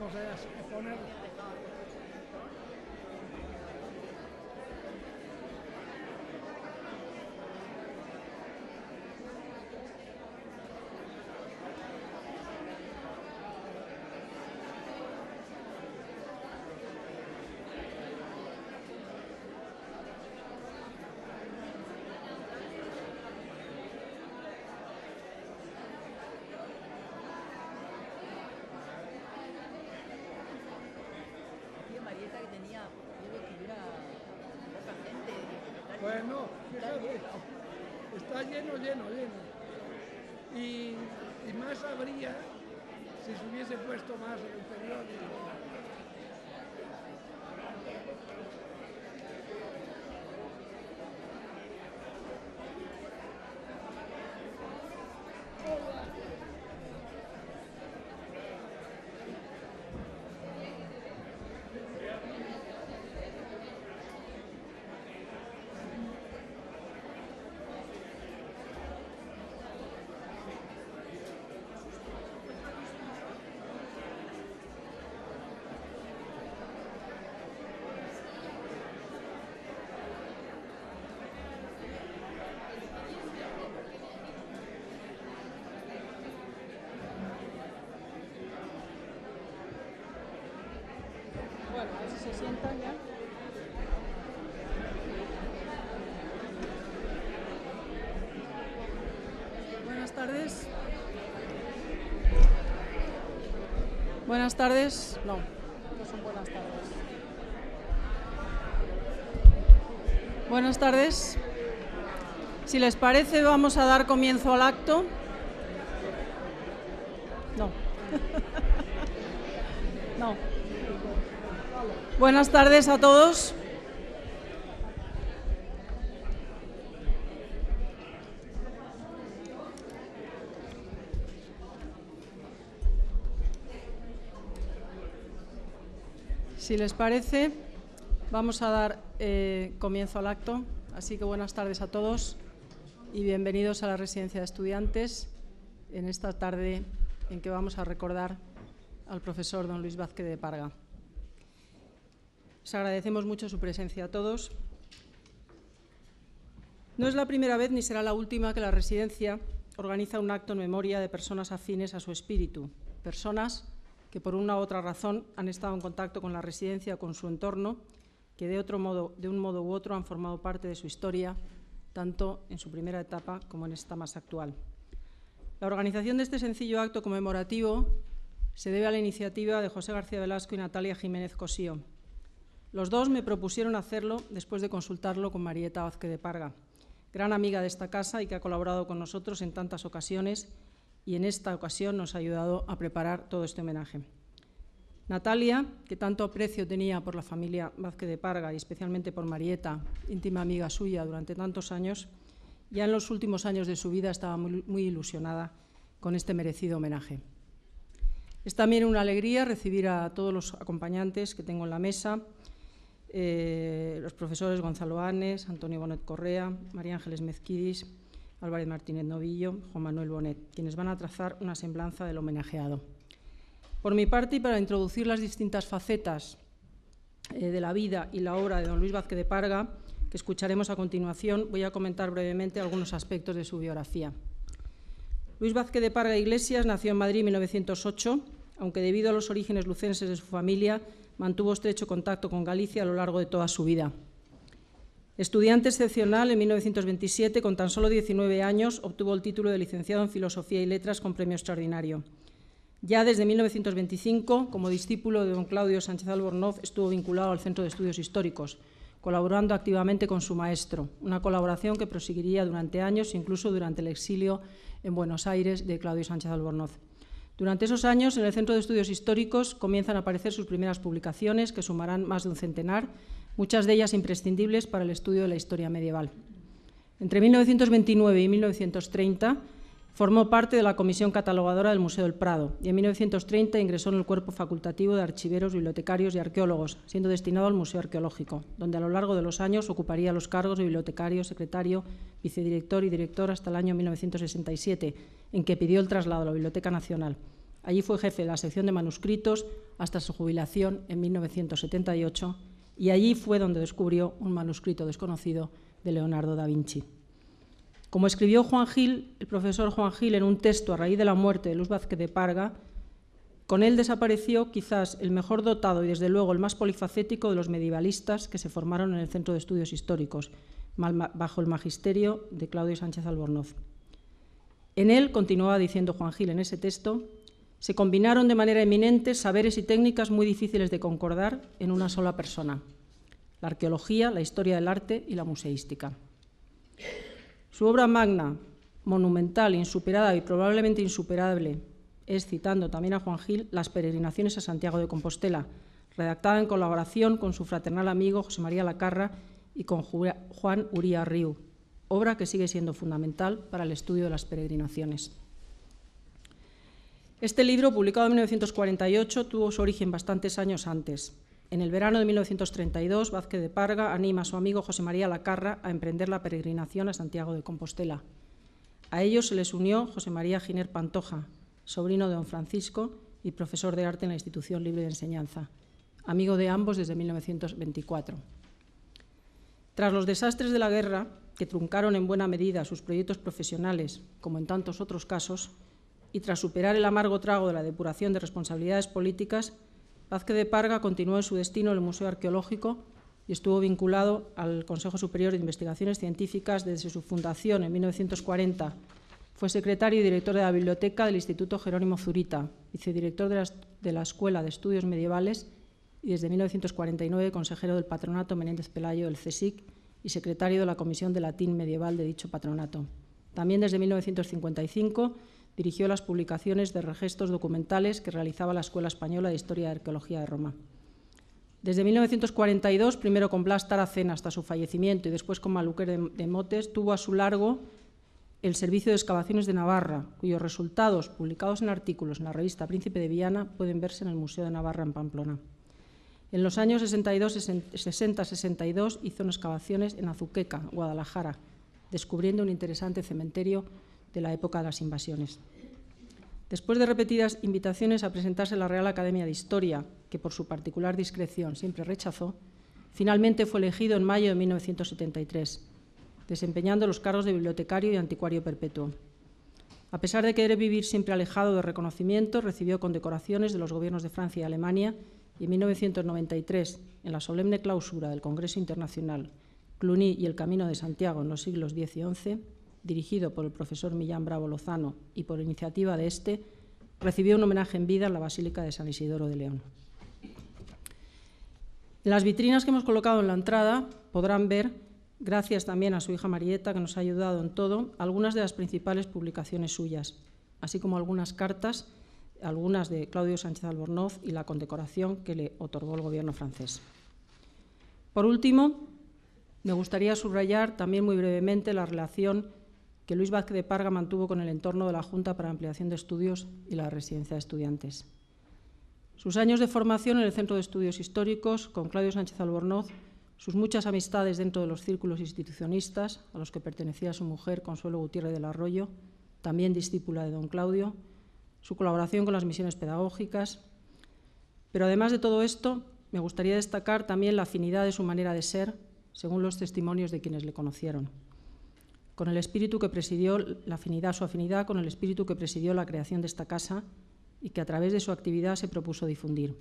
vamos a poner. Bueno, fíjate, está lleno. Y más habría si se hubiese puesto más en el periódico. Bueno, a ver si se sientan ya. Buenas tardes. Buenas tardes. No son buenas tardes. Buenas tardes. Si les parece, vamos a dar comienzo al acto. No. No. Buenas tardes a todos. Si les parece, vamos a dar comienzo al acto. Así que buenas tardes a todos y bienvenidos a la Residencia de Estudiantes en esta tarde en que vamos a recordar al profesor don Luis Vázquez de Parga. Les agradecemos mucho su presencia a todos. No es la primera vez ni será la última que la Residencia organiza un acto en memoria de personas afines a su espíritu, personas que por una u otra razón han estado en contacto con la Residencia o con su entorno, que de un modo u otro han formado parte de su historia, tanto en su primera etapa como en esta más actual. La organización de este sencillo acto conmemorativo se debe a la iniciativa de José García Velasco y Natalia Jiménez Cosío. Los dos me propusieron hacerlo después de consultarlo con Marieta Vázquez de Parga, gran amiga de esta casa y que ha colaborado con nosotros en tantas ocasiones y en esta ocasión nos ha ayudado a preparar todo este homenaje. Natalia, que tanto aprecio tenía por la familia Vázquez de Parga y especialmente por Marieta, íntima amiga suya durante tantos años, ya en los últimos años de su vida estaba muy ilusionada con este merecido homenaje. Es también una alegría recibir a todos los acompañantes que tengo en la mesa, los profesores Gonzalo Anes, Antonio Bonet Correa, María Ángeles Mezquidis, Álvarez Martínez Novillo, Juan Manuel Bonet, quienes van a trazar una semblanza del homenajeado. Por mi parte, y para introducir las distintas facetas de la vida y la obra de don Luis Vázquez de Parga, que escucharemos a continuación, voy a comentar brevemente algunos aspectos de su biografía. Luis Vázquez de Parga Iglesias nació en Madrid en 1908, aunque debido a los orígenes lucenses de su familia, mantuvo estrecho contacto con Galicia a lo largo de toda su vida. Estudiante excepcional, en 1927, con tan solo 19 años, obtuvo el título de licenciado en Filosofía y Letras con premio extraordinario. Ya desde 1925, como discípulo de don Claudio Sánchez Albornoz, estuvo vinculado al Centro de Estudios Históricos, colaborando activamente con su maestro, una colaboración que proseguiría durante años, incluso durante el exilio en Buenos Aires de Claudio Sánchez Albornoz. Durante esos años, en el Centro de Estudios Históricos comienzan a aparecer sus primeras publicaciones, que sumarán más de un centenar, muchas de ellas imprescindibles para el estudio de la historia medieval. Entre 1929 y 1930 formó parte de la Comisión Catalogadora del Museo del Prado y en 1930 ingresó en el cuerpo facultativo de archiveros, bibliotecarios y arqueólogos, siendo destinado al Museo Arqueológico, donde a lo largo de los años ocuparía los cargos de bibliotecario, secretario, vicedirector y director hasta el año 1967, en que pidió el traslado a la Biblioteca Nacional, Allí fue jefe de la sección de manuscritos hasta su jubilación en 1978 y allí fue donde descubrió un manuscrito desconocido de Leonardo da Vinci. Como escribió Juan Gil, el profesor Juan Gil, en un texto a raíz de la muerte de Luis Vázquez de Parga, con él desapareció quizás el mejor dotado y desde luego el más polifacético de los medievalistas que se formaron en el Centro de Estudios Históricos, bajo el magisterio de Claudio Sánchez Albornoz. En él, continuaba diciendo Juan Gil en ese texto, se combinaron de manera eminente saberes y técnicas muy difíciles de concordar en una sola persona: la arqueología, la historia del arte y la museística. Su obra magna, monumental, insuperada y probablemente insuperable es, citando también a Juan Gil, Las peregrinaciones a Santiago de Compostela, redactada en colaboración con su fraternal amigo José María Lacarra y con Juan Uría Riu, obra que sigue siendo fundamental para el estudio de las peregrinaciones. Este libro, publicado en 1948, tuvo su origen bastantes años antes. En el verano de 1932, Vázquez de Parga anima a su amigo José María Lacarra a emprender la peregrinación a Santiago de Compostela. A ellos se les unió José María Giner Pantoja, sobrino de don Francisco y profesor de arte en la Institución Libre de Enseñanza, amigo de ambos desde 1924. Tras los desastres de la guerra, que truncaron en buena medida sus proyectos profesionales, como en tantos otros casos, y tras superar el amargo trago de la depuración de responsabilidades políticas, Vázquez de Parga continuó en su destino en el Museo Arqueológico y estuvo vinculado al Consejo Superior de Investigaciones Científicas desde su fundación en 1940. Fue secretario y director de la Biblioteca del Instituto Jerónimo Zurita, vicedirector de la Escuela de Estudios Medievales y desde 1949 consejero del Patronato Menéndez Pelayo del CSIC y secretario de la Comisión de Latín Medieval de dicho patronato. También desde 1955 dirigió las publicaciones de registros documentales que realizaba la Escuela Española de Historia y Arqueología de Roma. Desde 1942, primero con Blas Taracena hasta su fallecimiento y después con Maluquer de Motes, tuvo a su largo el Servicio de Excavaciones de Navarra, cuyos resultados, publicados en artículos en la revista Príncipe de Viana, pueden verse en el Museo de Navarra en Pamplona. En los años 60-62 hizo excavaciones en Azuqueca, Guadalajara, descubriendo un interesante cementerio de la época de las invasiones. Después de repetidas invitaciones a presentarse en la Real Academia de Historia, que por su particular discreción siempre rechazó, finalmente fue elegido en mayo de 1973, desempeñando los cargos de bibliotecario y anticuario perpetuo. A pesar de querer vivir siempre alejado de reconocimiento, recibió condecoraciones de los gobiernos de Francia y Alemania y en 1993, en la solemne clausura del Congreso Internacional Cluny y el Camino de Santiago en los siglos X y XI, dirigido por el profesor Millán Bravo Lozano y por iniciativa de este, recibió un homenaje en vida en la Basílica de San Isidoro de León. En las vitrinas que hemos colocado en la entrada podrán ver, gracias también a su hija Marieta, que nos ha ayudado en todo, algunas de las principales publicaciones suyas, así como algunas cartas, algunas de Claudio Sánchez Albornoz y la condecoración que le otorgó el gobierno francés. Por último, me gustaría subrayar también muy brevemente la relación que Luis Vázquez de Parga mantuvo con el entorno de la Junta para Ampliación de Estudios y la Residencia de Estudiantes. Sus años de formación en el Centro de Estudios Históricos con Claudio Sánchez Albornoz, sus muchas amistades dentro de los círculos institucionistas, a los que pertenecía su mujer Consuelo Gutiérrez del Arroyo, también discípula de don Claudio, su colaboración con las misiones pedagógicas. Pero además de todo esto, me gustaría destacar también la afinidad de su manera de ser, según los testimonios de quienes le conocieron, con el espíritu que presidió su afinidad con el espíritu que presidió la creación de esta casa y que a través de su actividad se propuso difundir.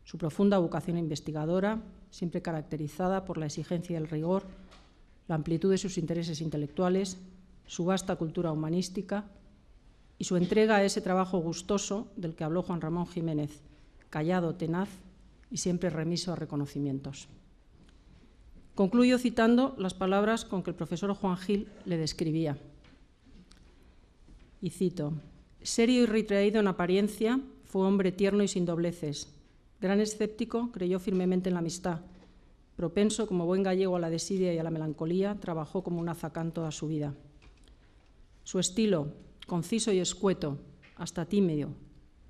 Su profunda vocación investigadora, siempre caracterizada por la exigencia y el rigor, la amplitud de sus intereses intelectuales, su vasta cultura humanística y su entrega a ese trabajo gustoso del que habló Juan Ramón Jiménez, callado, tenaz y siempre remiso a reconocimientos. Concluyo citando las palabras con que el profesor Juan Gil le describía. Y cito: serio y retraído en apariencia, fue hombre tierno y sin dobleces. Gran escéptico, creyó firmemente en la amistad. Propenso, como buen gallego, a la desidia y a la melancolía, trabajó como un azacán toda su vida. Su estilo, conciso y escueto, hasta tímido,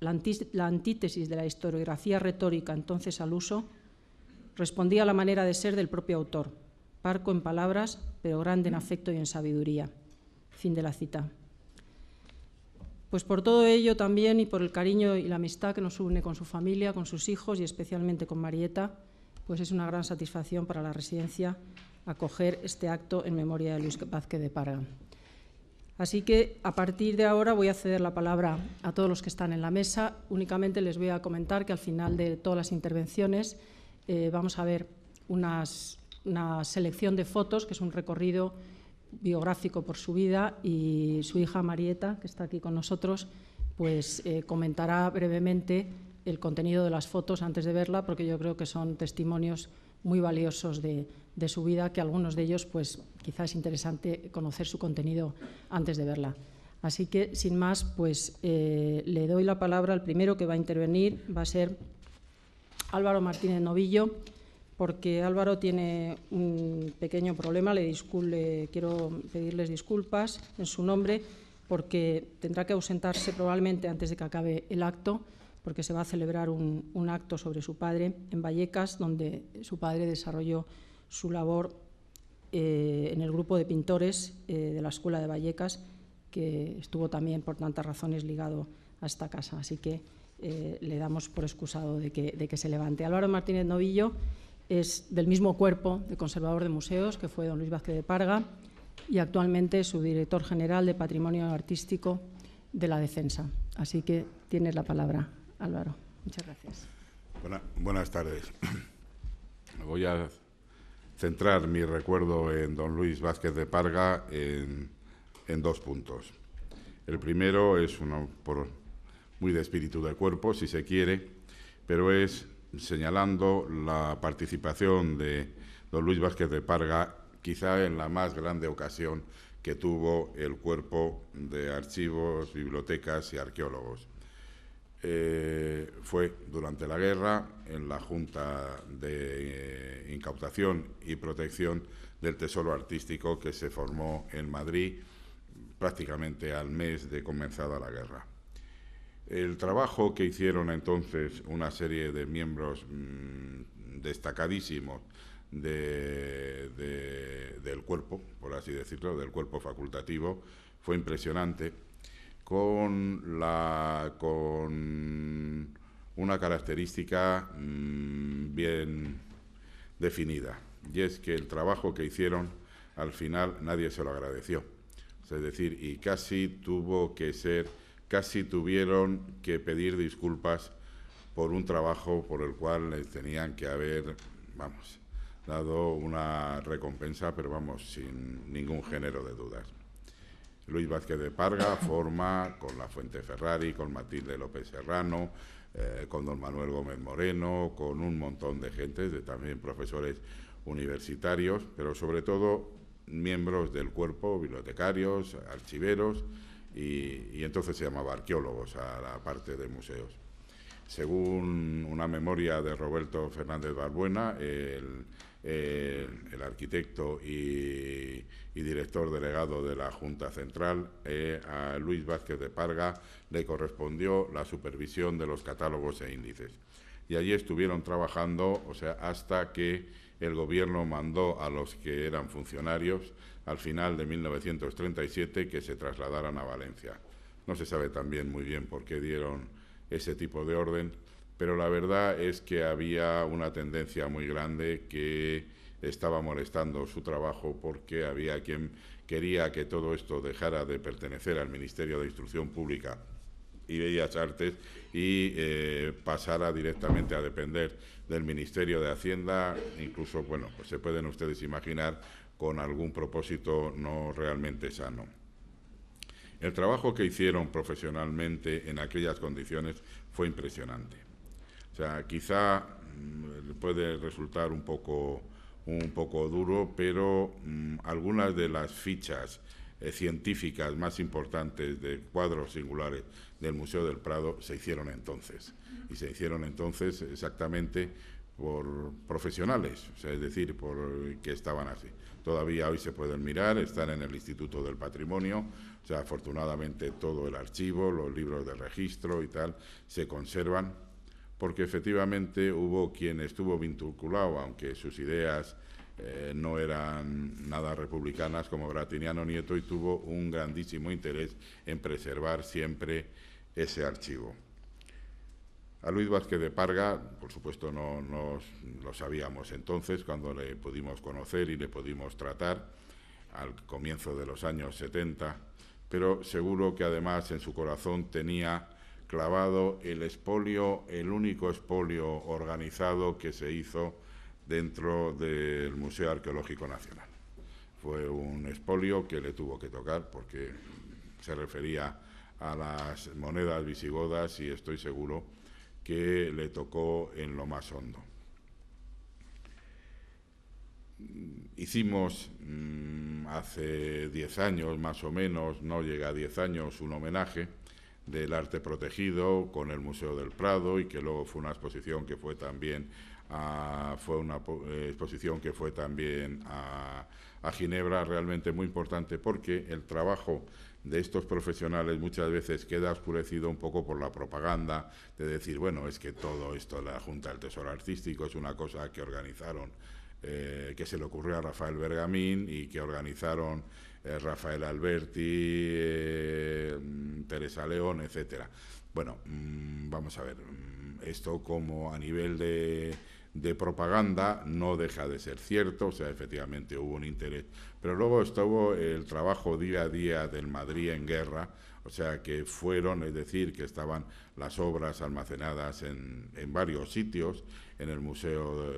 la antítesis de la historiografía retórica entonces al uso, respondía a la manera de ser del propio autor, parco en palabras, pero grande en afecto y en sabiduría. Fin de la cita. Pues por todo ello también y por el cariño y la amistad que nos une con su familia, con sus hijos y especialmente con Marieta, pues es una gran satisfacción para la residencia acoger este acto en memoria de Luis Vázquez de Parga. Así que a partir de ahora voy a ceder la palabra a todos los que están en la mesa. Únicamente les voy a comentar que al final de todas las intervenciones vamos a ver una selección de fotos, que es un recorrido biográfico por su vida, y su hija Marieta, que está aquí con nosotros, pues comentará brevemente el contenido de las fotos antes de verla, porque yo creo que son testimonios muy valiosos de su vida, que algunos de ellos, pues quizás es interesante conocer su contenido antes de verla. Así que, sin más, pues le doy la palabra al primero que va a intervenir, va a ser Álvaro Martínez Novillo, porque Álvaro tiene un pequeño problema, quiero pedirles disculpas en su nombre, porque tendrá que ausentarse probablemente antes de que acabe el acto, porque se va a celebrar un acto sobre su padre en Vallecas, donde su padre desarrolló su labor en el grupo de pintores de la Escuela de Vallecas, que estuvo también, por tantas razones, ligado a esta casa. Así que le damos por excusado de que se levante. Álvaro Martínez Novillo es del mismo cuerpo de conservador de museos que fue don Luis Vázquez de Parga y actualmente es su director general de Patrimonio Artístico de la Defensa. Así que tienes la palabra, Álvaro. Muchas gracias. Buenas tardes. Voy a centrar mi recuerdo en don Luis Vázquez de Parga en dos puntos. El primero es uno muy de espíritu de cuerpo, si se quiere, pero es señalando la participación de don Luis Vázquez de Parga, quizá en la más grande ocasión que tuvo el cuerpo de archivos, bibliotecas y arqueólogos. Fue durante la guerra en la Junta de Incautación y Protección del Tesoro Artístico que se formó en Madrid prácticamente al mes de comenzada la guerra. El trabajo que hicieron entonces una serie de miembros destacadísimos del cuerpo, por así decirlo, del cuerpo facultativo, fue impresionante, con una característica bien definida, y es que el trabajo que hicieron al final nadie se lo agradeció. Es decir, y casi tuvieron que pedir disculpas por un trabajo por el cual les tenían que haber, dado una recompensa, pero sin ningún género de dudas. Luis Vázquez de Parga forma con la Fuente Ferrari, con Matilde López Serrano, con don Manuel Gómez Moreno, con un montón de gente, también profesores universitarios, pero sobre todo miembros del cuerpo, bibliotecarios, archiveros, y entonces se llamaba arqueólogos a la parte de museos. Según una memoria de Roberto Fernández Balbuena, el arquitecto y director delegado de la Junta Central, a Luis Vázquez de Parga le correspondió la supervisión de los catálogos e índices. Y allí estuvieron trabajando, hasta que el gobierno mandó a los que eran funcionarios al final de 1937 que se trasladaran a Valencia. No se sabe también muy bien por qué dieron ese tipo de orden, pero la verdad es que había una tendencia muy grande que estaba molestando su trabajo, porque había quien quería que todo esto dejara de pertenecer al Ministerio de Instrucción Pública y Bellas Artes y pasara directamente a depender del Ministerio de Hacienda, incluso, pues se pueden ustedes imaginar, con algún propósito no realmente sano. El trabajo que hicieron profesionalmente en aquellas condiciones fue impresionante. Quizá puede resultar un poco duro, pero algunas de las fichas científicas más importantes de cuadros singulares del Museo del Prado se hicieron entonces. Y se hicieron entonces exactamente por profesionales, es decir, por que estaban así. Todavía hoy se pueden mirar, están en el Instituto del Patrimonio, afortunadamente todo el archivo, los libros de registro y tal, se conservan, porque efectivamente hubo quien estuvo vinculado, aunque sus ideas no eran nada republicanas como Gratiniano Nieto, y tuvo un grandísimo interés en preservar siempre ese archivo. A Luis Vázquez de Parga, por supuesto, no lo sabíamos entonces, cuando le pudimos conocer y le pudimos tratar al comienzo de los años 70, pero seguro que además en su corazón tenía clavado el expolio, el único expolio organizado que se hizo dentro del Museo Arqueológico Nacional. Fue un expolio que le tuvo que tocar porque se refería a las monedas visigodas, y estoy seguro que le tocó en lo más hondo. Hicimos hace 10 años, más o menos, no llega a 10 años, un homenaje del arte protegido con el Museo del Prado, y que luego fue una exposición que fue también a Ginebra, realmente muy importante, porque el trabajo de estos profesionales muchas veces queda oscurecido un poco por la propaganda de decir, bueno, es que todo esto, la Junta del Tesoro Artístico, es una cosa que organizaron, que se le ocurrió a Rafael Bergamín y que organizaron Rafael Alberti, Teresa León, etcétera. Bueno, vamos a ver, esto como a nivel de propaganda no deja de ser cierto, o sea, efectivamente hubo un interés, pero luego estuvo el trabajo día a día del Madrid en guerra, o sea, que fueron, es decir, que estaban las obras almacenadas en varios sitios, en el museo,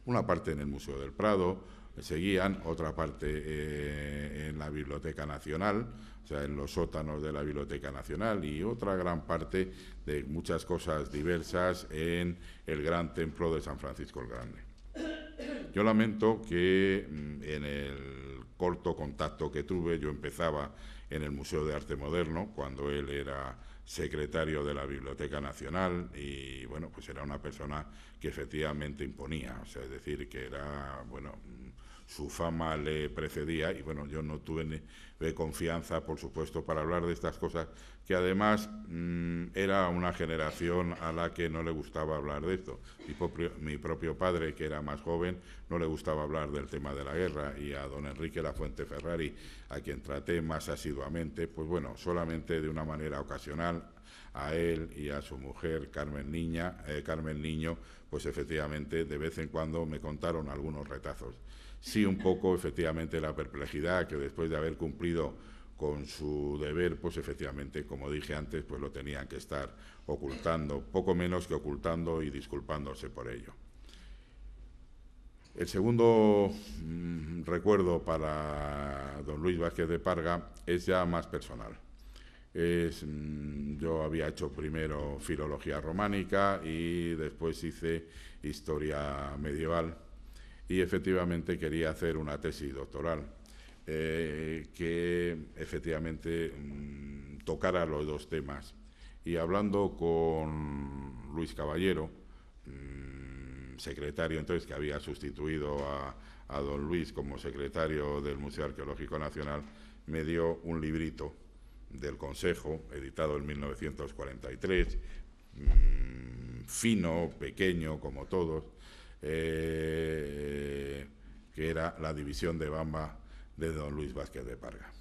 una parte en el Museo del Prado, seguían, otra parte en la Biblioteca Nacional, o sea, en los sótanos de la Biblioteca Nacional, y otra gran parte de muchas cosas diversas en el Gran Templo de San Francisco el Grande. Yo lamento que en el corto contacto que tuve, yo empezaba en el Museo de Arte Moderno, cuando él era secretario de la Biblioteca Nacional, y bueno, pues era una persona que efectivamente imponía, o sea, es decir, que era, bueno, su fama le precedía, y bueno, yo no tuve confianza, por supuesto, para hablar de estas cosas, que además era una generación a la que no le gustaba hablar de esto. Mi propio padre, que era más joven, no le gustaba hablar del tema de la guerra, y a don Enrique Lafuente Ferrari, a quien traté más asiduamente, pues bueno, solamente de una manera ocasional, a él y a su mujer Carmen Niño, pues efectivamente de vez en cuando me contaron algunos retazos. Sí, un poco efectivamente la perplejidad que después de haber cumplido con su deber, pues efectivamente, como dije antes, pues lo tenían que estar ocultando, poco menos que ocultando y disculpándose por ello. El segundo recuerdo para don Luis Vázquez de Parga es ya más personal. Yo había hecho primero filología románica y después hice historia medieval, y efectivamente quería hacer una tesis doctoral que efectivamente tocara los dos temas. Y hablando con Luis Caballero, secretario entonces, que había sustituido a don Luis como secretario del Museo Arqueológico Nacional, me dio un librito del Consejo, editado en 1943, fino, pequeño, como todos, que era La división de Bamba de don Luis Vázquez de Parga.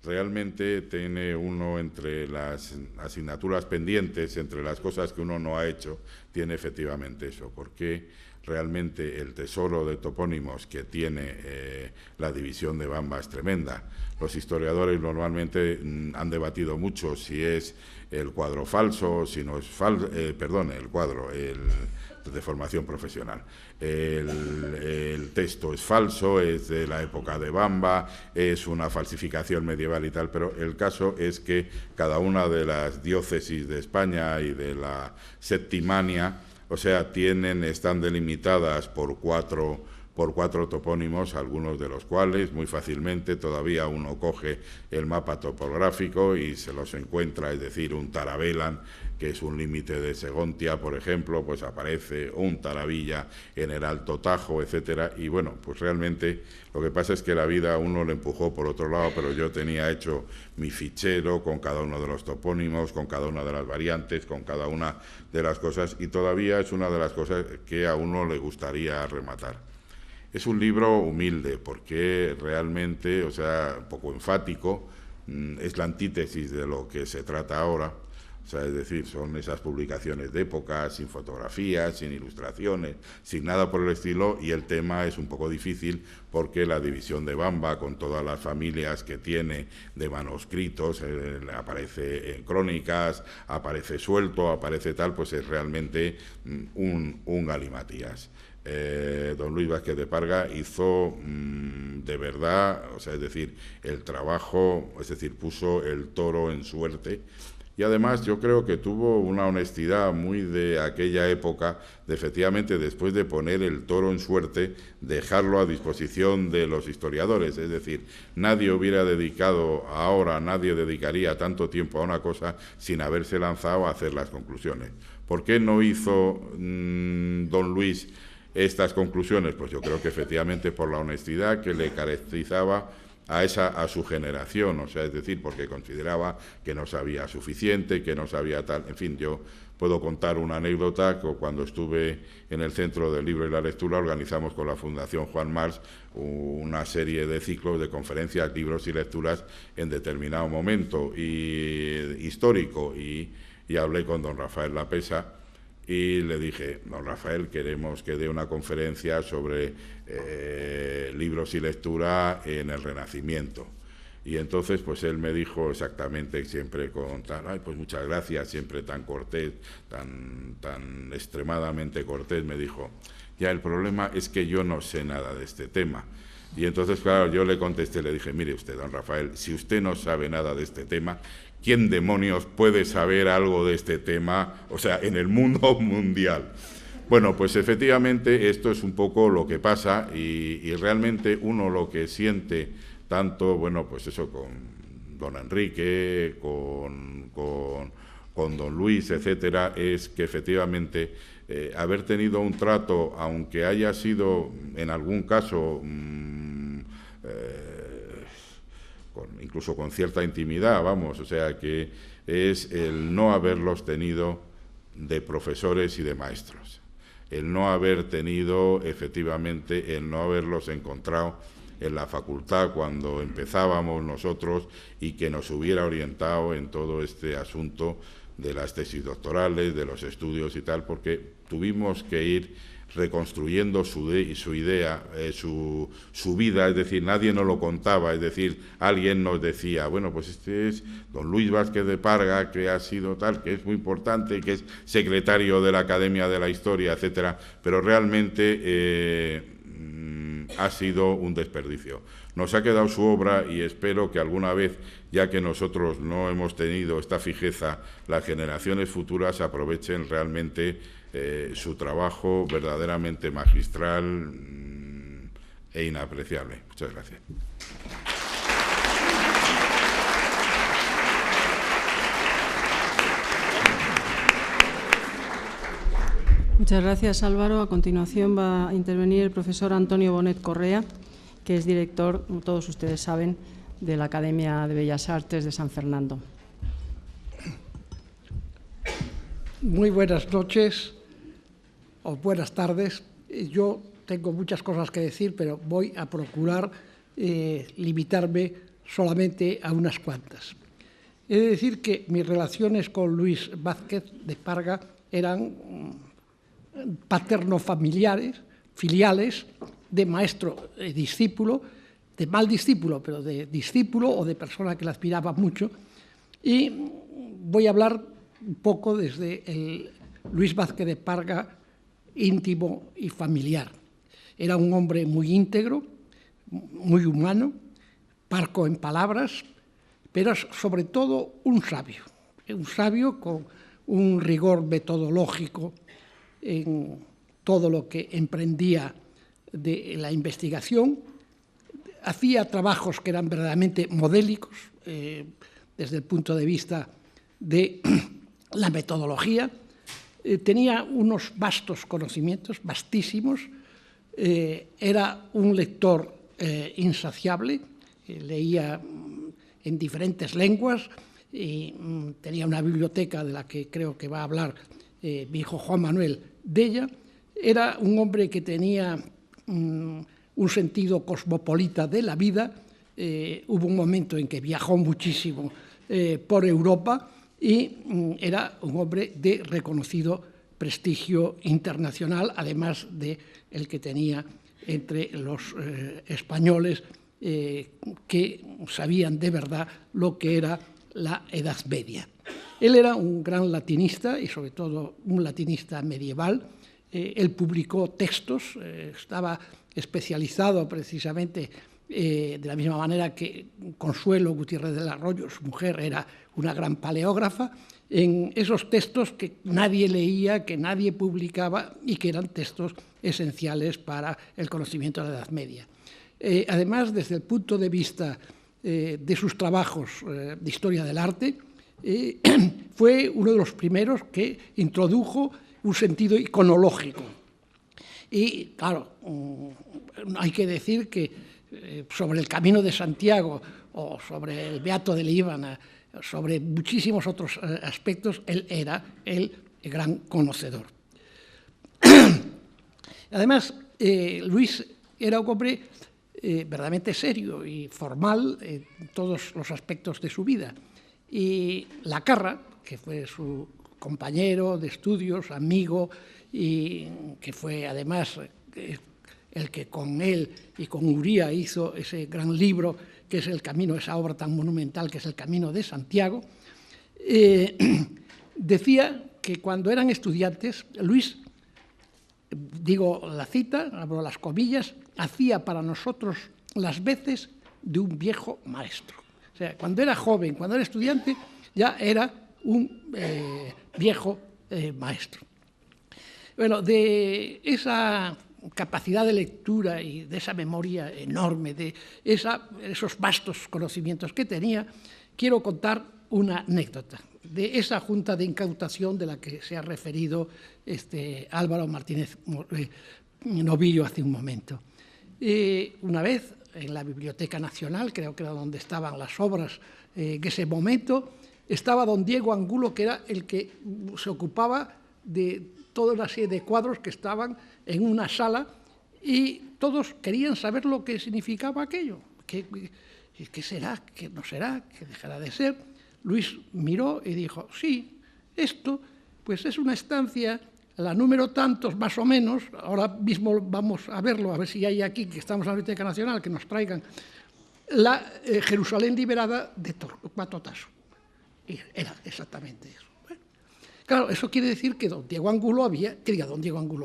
Realmente tiene uno, entre las asignaturas pendientes, entre las cosas que uno no ha hecho, tiene efectivamente eso, porque realmente el tesoro de topónimos que tiene la división de Bamba es tremenda. Los historiadores normalmente han debatido mucho si es el cuadro falso, si no es falso, el cuadro, de formación profesional. El texto es falso, es de la época de Bamba, es una falsificación medieval y tal, pero el caso es que cada una de las diócesis de España y de la Septimania, o sea, están delimitadas por cuatro topónimos, algunos de los cuales muy fácilmente todavía uno coge el mapa topográfico y se los encuentra, es decir, un Tarabelan, que es un límite de Segontia, por ejemplo, pues aparece un Taravilla en el Alto Tajo, etcétera, y bueno, pues realmente lo que pasa es que la vida a uno le empujó por otro lado, pero yo tenía hecho mi fichero con cada uno de los topónimos, con cada una de las variantes, con cada una de las cosas, y todavía es una de las cosas que a uno le gustaría rematar. Es un libro humilde porque realmente, o sea, poco enfático, es la antítesis de lo que se trata ahora. O sea, es decir, son esas publicaciones de época, sin fotografías, sin ilustraciones, sin nada por el estilo, y el tema es un poco difícil porque la división de Bamba, con todas las familias que tiene de manuscritos, aparece en crónicas, aparece suelto, aparece tal, pues es realmente un galimatías. Don Luis Vázquez de Parga hizo de verdad, o sea, es decir, el trabajo, es decir, puso el toro en suerte. Y además yo creo que tuvo una honestidad muy de aquella época, de efectivamente después de poner el toro en suerte, dejarlo a disposición de los historiadores. Es decir, nadie hubiera dedicado ahora, nadie dedicaría tanto tiempo a una cosa sin haberse lanzado a hacer las conclusiones. ¿Por qué no hizo don Luis estas conclusiones? Pues yo creo que efectivamente por la honestidad que le caracterizaba a su generación, o sea, es decir, porque consideraba que no sabía suficiente, que no sabía tal. En fin, yo puedo contar una anécdota, que cuando estuve en el Centro del Libro y la Lectura organizamos con la Fundación Juan March una serie de ciclos de conferencias, libros y lecturas en determinado momento histórico, y hablé con don Rafael Lapesa y le dije: don Rafael, queremos que dé una conferencia sobre libros y lectura en el Renacimiento. Y entonces pues él me dijo exactamente, siempre con tal, ay, pues muchas gracias, siempre tan cortés, tan extremadamente cortés, me dijo: ya, el problema es que yo no sé nada de este tema. Y entonces, claro, yo le contesté, le dije: mire usted, don Rafael, si usted no sabe nada de este tema, ¿quién demonios puede saber algo de este tema, o sea, en el mundo mundial? Bueno, pues efectivamente esto es un poco lo que pasa, y realmente uno lo que siente tanto, bueno, pues eso con don Enrique, con don Luis, etcétera, es que efectivamente haber tenido un trato, aunque haya sido en algún caso incluso con cierta intimidad, vamos, o sea, que es el no haberlos tenido de profesores y de maestros, el no haber tenido, efectivamente, el no haberlos encontrado en la facultad cuando empezábamos nosotros, y que nos hubiera orientado en todo este asunto de las tesis doctorales, de los estudios y tal, porque tuvimos que ir reconstruyendo su idea, su vida, es decir, nadie nos lo contaba, es decir, alguien nos decía: bueno, pues este es don Luis Vázquez de Parga, que ha sido tal, que es muy importante, que es secretario de la Academia de la Historia, etcétera, pero realmente ha sido un desperdicio. Nos ha quedado su obra, y espero que alguna vez, ya que nosotros no hemos tenido esta fijeza, las generaciones futuras aprovechen realmente su trabajo verdaderamente magistral e inapreciable. Muchas gracias. Muchas gracias, Álvaro. A continuación va a intervenir el profesor Antonio Bonet Correa, que es director, como todos ustedes saben, de la Academia de Bellas Artes de San Fernando. Muy buenas noches o buenas tardes. Yo tengo muchas cosas que decir, pero voy a procurar limitarme solamente a unas cuantas. He de decir que mis relaciones con Luis Vázquez de Parga eran paterno-familiares, filiales, de maestro y discípulo, de mal discípulo, pero de discípulo o de persona que le admiraba mucho. Y voy a hablar un poco desde el Luis Vázquez de Parga íntimo y familiar. Era un hombre muy íntegro, muy humano, parco en palabras, pero sobre todo un sabio con un rigor metodológico en todo lo que emprendía de la investigación. Hacía trabajos que eran verdaderamente modélicos desde el punto de vista de la metodología. Tenía unos vastos conocimientos, vastísimos. Era un lector insaciable, leía en diferentes lenguas y tenía una biblioteca de la que creo que va a hablar mi hijo Juan Manuel de ella. Era un hombre que tenía un sentido cosmopolita de la vida. Hubo un momento en que viajó muchísimo por Europa y era un hombre de reconocido prestigio internacional, además de el que tenía entre los españoles que sabían de verdad lo que era la Edad Media. Él era un gran latinista y sobre todo un latinista medieval. Él publicó textos, estaba especializado precisamente de la misma manera que Consuelo Gutiérrez del Arroyo, su mujer, era una gran paleógrafa, en esos textos que nadie leía, que nadie publicaba y que eran textos esenciales para el conocimiento de la Edad Media. Además, desde el punto de vista de sus trabajos de historia del arte, fue uno de los primeros que introdujo un sentido iconológico. Y, claro, hay que decir que sobre el Camino de Santiago o sobre el Beato de Líbana, sobre muchísimos otros aspectos, él era el gran conocedor. Además, Luis era un hombre verdaderamente serio y formal en todos los aspectos de su vida. Y Lacarra, que fue su compañero de estudios, amigo, y que fue además el que con él y con Uría hizo ese gran libro que es el Camino, esa obra tan monumental que es el Camino de Santiago, decía que cuando eran estudiantes, Luis, digo la cita, abro las comillas, hacía para nosotros las veces de un viejo maestro. O sea, cuando era joven, cuando era estudiante, ya era un viejo maestro. Bueno, de esa capacidad de lectura y de esa memoria enorme, de esos vastos conocimientos que tenía, quiero contar una anécdota de esa junta de incautación de la que se ha referido Álvaro Martínez Novillo hace un momento. Una vez, en la Biblioteca Nacional, creo que era donde estaban las obras en ese momento, estaba don Diego Angulo, que era el que se ocupaba de toda una serie de cuadros que estaban en una sala y todos querían saber lo que significaba aquello. ¿Qué será? ¿Qué no será? ¿Qué dejará de ser? Luis miró y dijo, sí, esto pues es una estancia, la número tantos más o menos, ahora mismo vamos a verlo, a ver si hay aquí, que estamos en la Biblioteca Nacional, que nos traigan la Jerusalén liberada de Torcuato Tasso. Y era exactamente eso. Bueno, claro, eso quiere decir que don Diego Angulo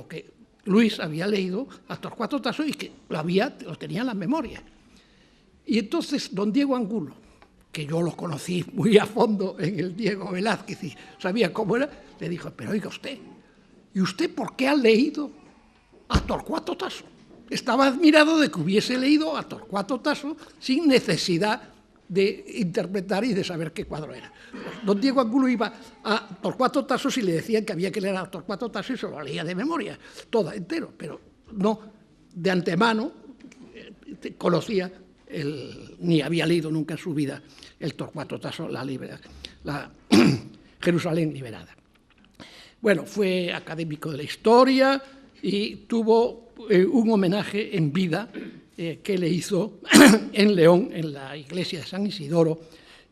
que Luis había leído a Torcuato Tasso y que lo tenía en la memoria. Y entonces don Diego Angulo, que yo lo conocí muy a fondo en el Diego Velázquez y sabía cómo era, le dijo, pero oiga usted, ¿y usted por qué ha leído a Torcuato Tasso? Estaba admirado de que hubiese leído a Torcuato Tasso sin necesidad de interpretar y de saber qué cuadro era. Don Diego Angulo iba a Torcuato Tasso y le decían que había que leer a Torcuato Tasso y se lo leía de memoria, todo entero, pero no de antemano conocía ni había leído nunca en su vida el Torcuato Tasso, la Jerusalén liberada. Bueno, fue académico de la historia y tuvo un homenaje en vida que le hizo en León, en la iglesia de San Isidoro,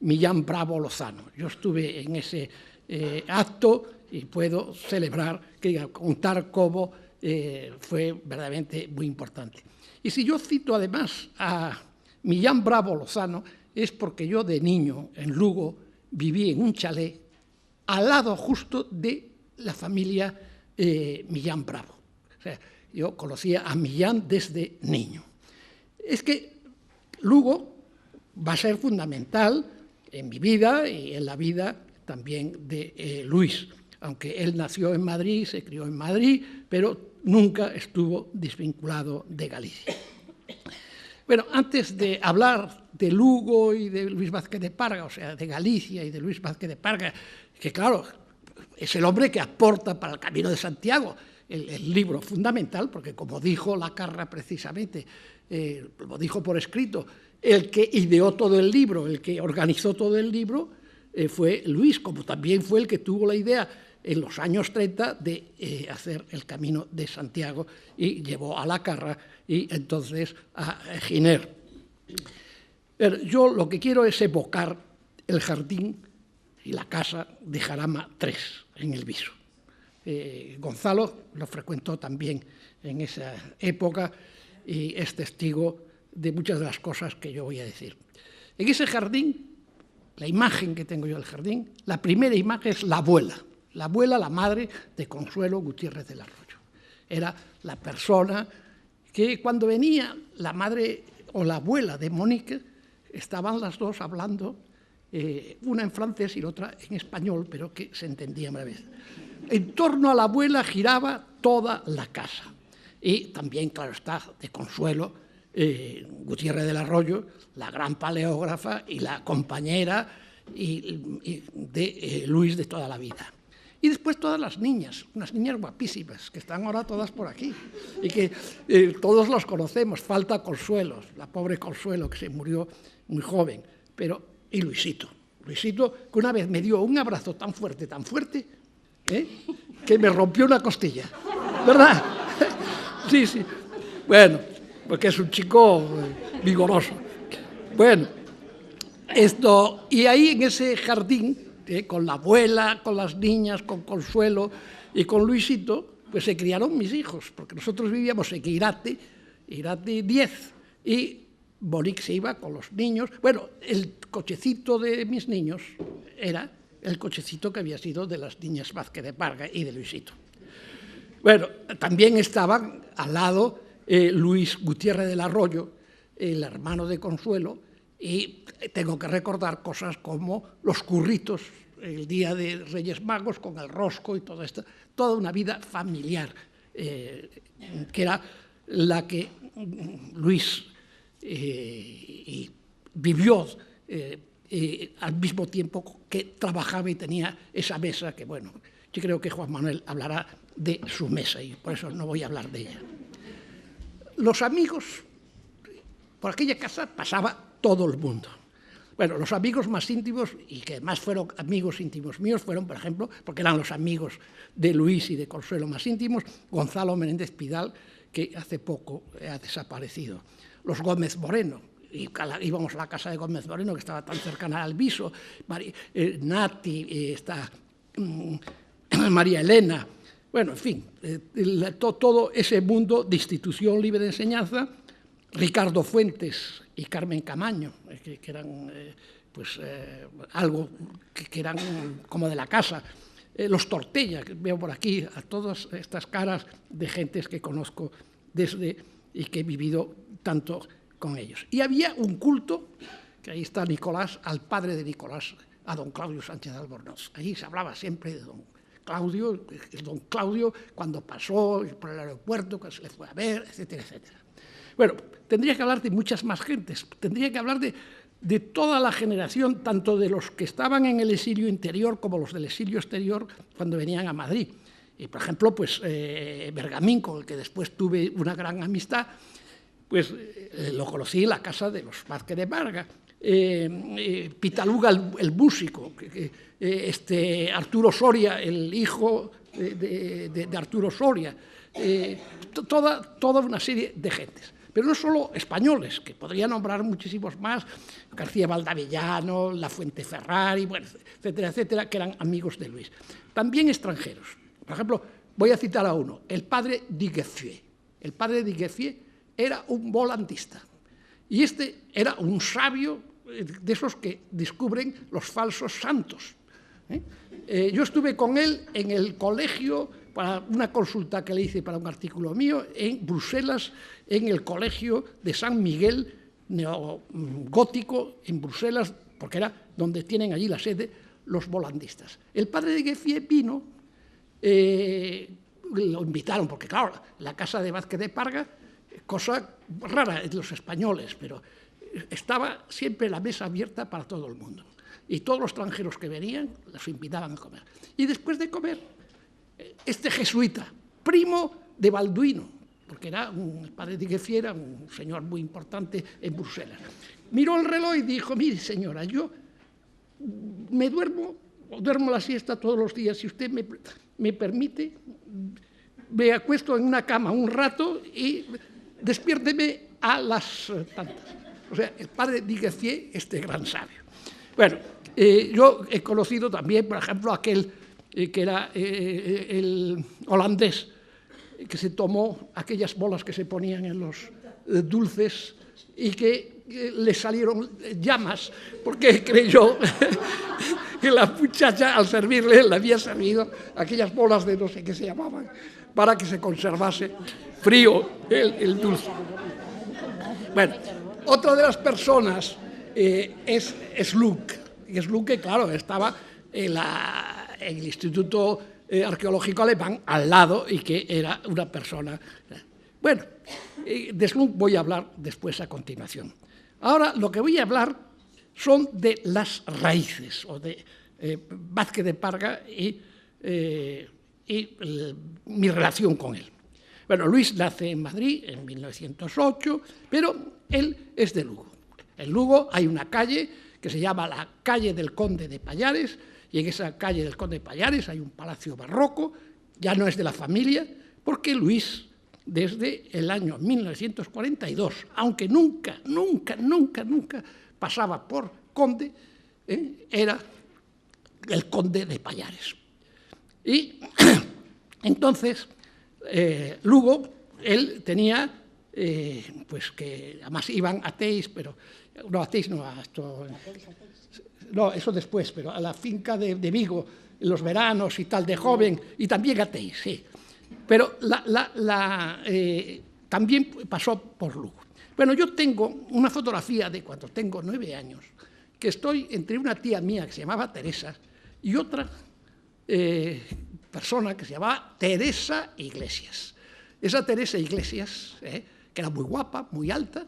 Millán Bravo Lozano. Yo estuve en ese acto y puedo contar cómo fue verdaderamente muy importante. Y si yo cito además a Millán Bravo Lozano, es porque yo de niño en Lugo viví en un chalet al lado justo de la familia Millán Bravo. O sea, yo conocía a Millán desde niño. Es que Lugo va a ser fundamental en mi vida y en la vida también de Luis, aunque él nació en Madrid, se crió en Madrid, pero nunca estuvo desvinculado de Galicia. Bueno, antes de hablar de Lugo y de Luis Vázquez de Parga, o sea, de Galicia y de Luis Vázquez de Parga, que claro, es el hombre que aporta para el Camino de Santiago el libro fundamental, porque como dijo Lacarra precisamente, lo dijo por escrito, el que ideó todo el libro, el que organizó todo el libro, fue Luis, como también fue el que tuvo la idea en los años 30 de hacer el Camino de Santiago y llevó a La Carra y entonces a Giner. Pero yo lo que quiero es evocar el jardín y la casa de Jarama III en el Viso. Gonzalo lo frecuentó también en esa época y es testigo de muchas de las cosas que yo voy a decir. En ese jardín, la imagen que tengo yo del jardín, la primera imagen es la abuela, la madre de Consuelo Gutiérrez del Arroyo. Era la persona que cuando venía la madre o la abuela de Mónica, estaban las dos hablando, una en francés y la otra en español, pero que se entendían a la vez. En torno a la abuela giraba toda la casa. Y también, claro está, de Consuelo Gutiérrez del Arroyo, la gran paleógrafa y la compañera de Luis de toda la vida. Y después todas las niñas, unas niñas guapísimas, que están ahora todas por aquí, y que todos los conocemos. Falta Consuelo, la pobre Consuelo, que se murió muy joven, y Luisito, que una vez me dio un abrazo tan fuerte, que me rompió una costilla, ¿verdad? Sí, sí. Bueno, porque es un chico vigoroso. Bueno, y ahí en ese jardín, con la abuela, con las niñas, con Consuelo y con Luisito, pues se criaron mis hijos, porque nosotros vivíamos en Irate 10, y Bonic se iba con los niños. Bueno, el cochecito de mis niños era el cochecito que había sido de las niñas Vázquez de Parga y de Luisito. Bueno, también estaban al lado Luis Gutiérrez del Arroyo, el hermano de Consuelo, y tengo que recordar cosas como los curritos, el día de Reyes Magos con el rosco y todo esto, toda una vida familiar, que era la que Luis vivió al mismo tiempo que trabajaba y tenía esa mesa que, bueno, yo creo que Juan Manuel hablará de su mesa y por eso no voy a hablar de ella. Los amigos, por aquella casa pasaba todo el mundo. Bueno, los amigos más íntimos, y que además fueron amigos íntimos míos, fueron, por ejemplo, porque eran los amigos de Luis y de Consuelo más íntimos, Gonzalo Menéndez Pidal, que hace poco ha desaparecido. Los Gómez Moreno, íbamos a la casa de Gómez Moreno, que estaba tan cercana al Viso, Nati, María Elena, bueno, en fin, todo ese mundo de institución libre de enseñanza, Ricardo Fuentes y Carmen Camaño, que eran algo que eran como de la casa, los Tortella, que veo por aquí, a todas estas caras de gentes que conozco y que he vivido tanto con ellos. Y había un culto, que ahí está Nicolás, al padre de Nicolás, a don Claudio Sánchez de Albornoz. Allí se hablaba siempre de don Claudio, cuando pasó por el aeropuerto, que se le fue a ver, etcétera, etcétera. Bueno, tendría que hablar de muchas más gentes, tendría que hablar de toda la generación, tanto de los que estaban en el exilio interior como los del exilio exterior cuando venían a Madrid. Y, por ejemplo, pues Bergamín, con el que después tuve una gran amistad, pues lo conocí en la casa de los Vázquez de Parga. Pitaluga, el músico, Arturo Soria, el hijo de Arturo Soria, toda una serie de gentes. Pero no solo españoles, que podría nombrar muchísimos más, García Valdavellano, La Fuente Ferrari, bueno, etcétera, etcétera, que eran amigos de Luis. También extranjeros. Por ejemplo, voy a citar a uno, el padre Diguefié. El padre Diguefié era un volantista. Y era un sabio de esos que descubren los falsos santos. Yo estuve con él en el colegio para una consulta que le hice para un artículo mío en Bruselas, en el colegio de San Miguel neogótico en Bruselas, porque era donde tienen allí la sede los volandistas. El padre de Gueffier vino, lo invitaron, porque claro, la casa de Vázquez de Parga, cosa rara de los españoles, pero estaba siempre la mesa abierta para todo el mundo. Y todos los extranjeros que venían los invitaban a comer. Y después de comer, este jesuita, primo de Balduino, porque el padre de Gueffier era un señor muy importante en Bruselas, miró el reloj y dijo: mire, señora, yo me duermo duermo la siesta todos los días. Si usted me permite, me acuesto en una cama un rato y despiérteme a las tantas. O sea, el padre Diguefié, este gran sabio. Bueno, yo he conocido también, por ejemplo, aquel que era el holandés, que se tomó aquellas bolas que se ponían en los dulces y que le salieron llamas, porque creyó que la muchacha al servirle le había servido aquellas bolas de no sé qué se llamaban, para que se conservase frío el dulce. Bueno, otra de las personas es Slunck. Y Slunck, claro, estaba en el Instituto Arqueológico Alemán al lado y que era una persona. Bueno, de Slunck voy a hablar después a continuación. Ahora lo que voy a hablar son de las raíces, o de Vázquez de Parga y mi relación con él. Bueno, Luis nace en Madrid en 1908, pero él es de Lugo. En Lugo hay una calle que se llama la calle del Conde de Pallares, y en esa calle del Conde de Pallares hay un palacio barroco, ya no es de la familia, porque Luis, desde el año 1942, aunque nunca pasaba por conde, era el Conde de Pallares. Y entonces, Lugo, él tenía, pues que además iban ateis, pero no, ateis no, no, eso después, pero a la finca de Vigo, en los veranos y tal, de joven, y también ateis, sí. Pero también pasó por Lugo. Bueno, yo tengo una fotografía de cuando tengo 9 años, que estoy entre una tía mía que se llamaba Teresa y otra persona que se llamaba Teresa Iglesias. Esa Teresa Iglesias, que era muy guapa, muy alta,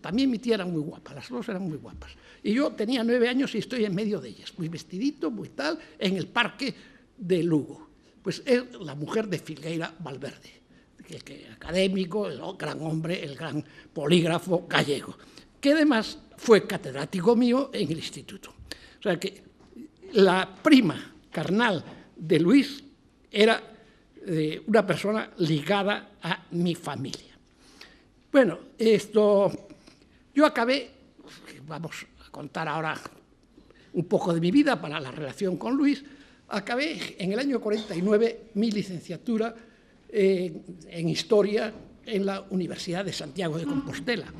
también mi tía era muy guapa, las dos eran muy guapas. Y yo tenía 9 años y estoy en medio de ellas, muy vestidito, muy tal, en el parque de Lugo. Pues es la mujer de Filgueira Valverde, que académico, el gran hombre, el gran polígrafo gallego, que además fue catedrático mío en el instituto. O sea que la prima carnal de Luis era una persona ligada a mi familia. Bueno, yo acabé, vamos a contar ahora un poco de mi vida para la relación con Luis. Acabé en el año 49 mi licenciatura en Historia en la Universidad de Santiago de Compostela.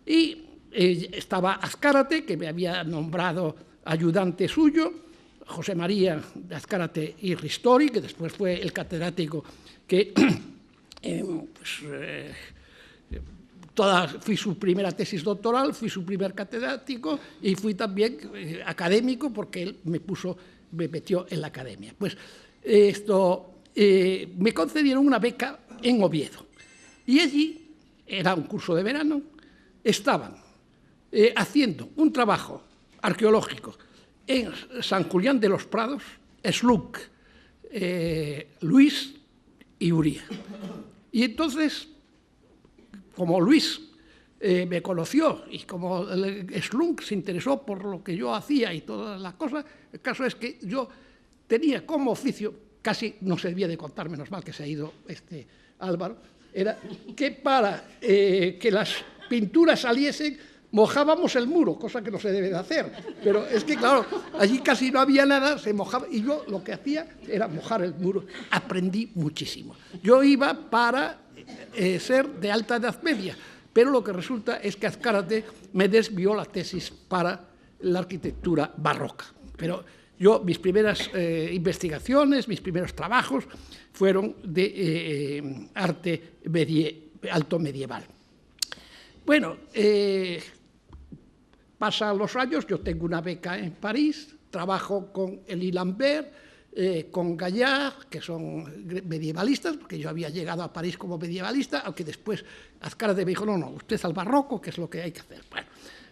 Y estaba Azcárate, que me había nombrado ayudante suyo, José María de Azcárate y Ristori, que después fue el catedrático que fui su primera tesis doctoral, fui su primer catedrático y fui también académico porque él me metió en la academia. Pues me concedieron una beca en Oviedo y allí, era un curso de verano, estaban haciendo un trabajo arqueológico en San Julián de los Prados, Slunck, Luis y Uría. Y entonces, como Luis me conoció y como Slunck se interesó por lo que yo hacía y todas las cosas, el caso es que yo tenía como oficio, casi no servía de contar, menos mal que se ha ido Álvaro, era que para que las pinturas saliesen mojábamos el muro, cosa que no se debe de hacer, pero es que claro, allí casi no había nada, se mojaba, y yo lo que hacía era mojar el muro. Aprendí muchísimo. Yo iba para ser de alta edad media, pero lo que resulta es que Azcárate me desvió la tesis para la arquitectura barroca. Pero mis primeras investigaciones, mis primeros trabajos fueron de arte alto medieval. Bueno, pasan los años, yo tengo una beca en París, trabajo con Elie Lambert, con Gallard, que son medievalistas, porque yo había llegado a París como medievalista, aunque después Azcárate me dijo, no, usted al barroco, que es lo que hay que hacer. Bueno,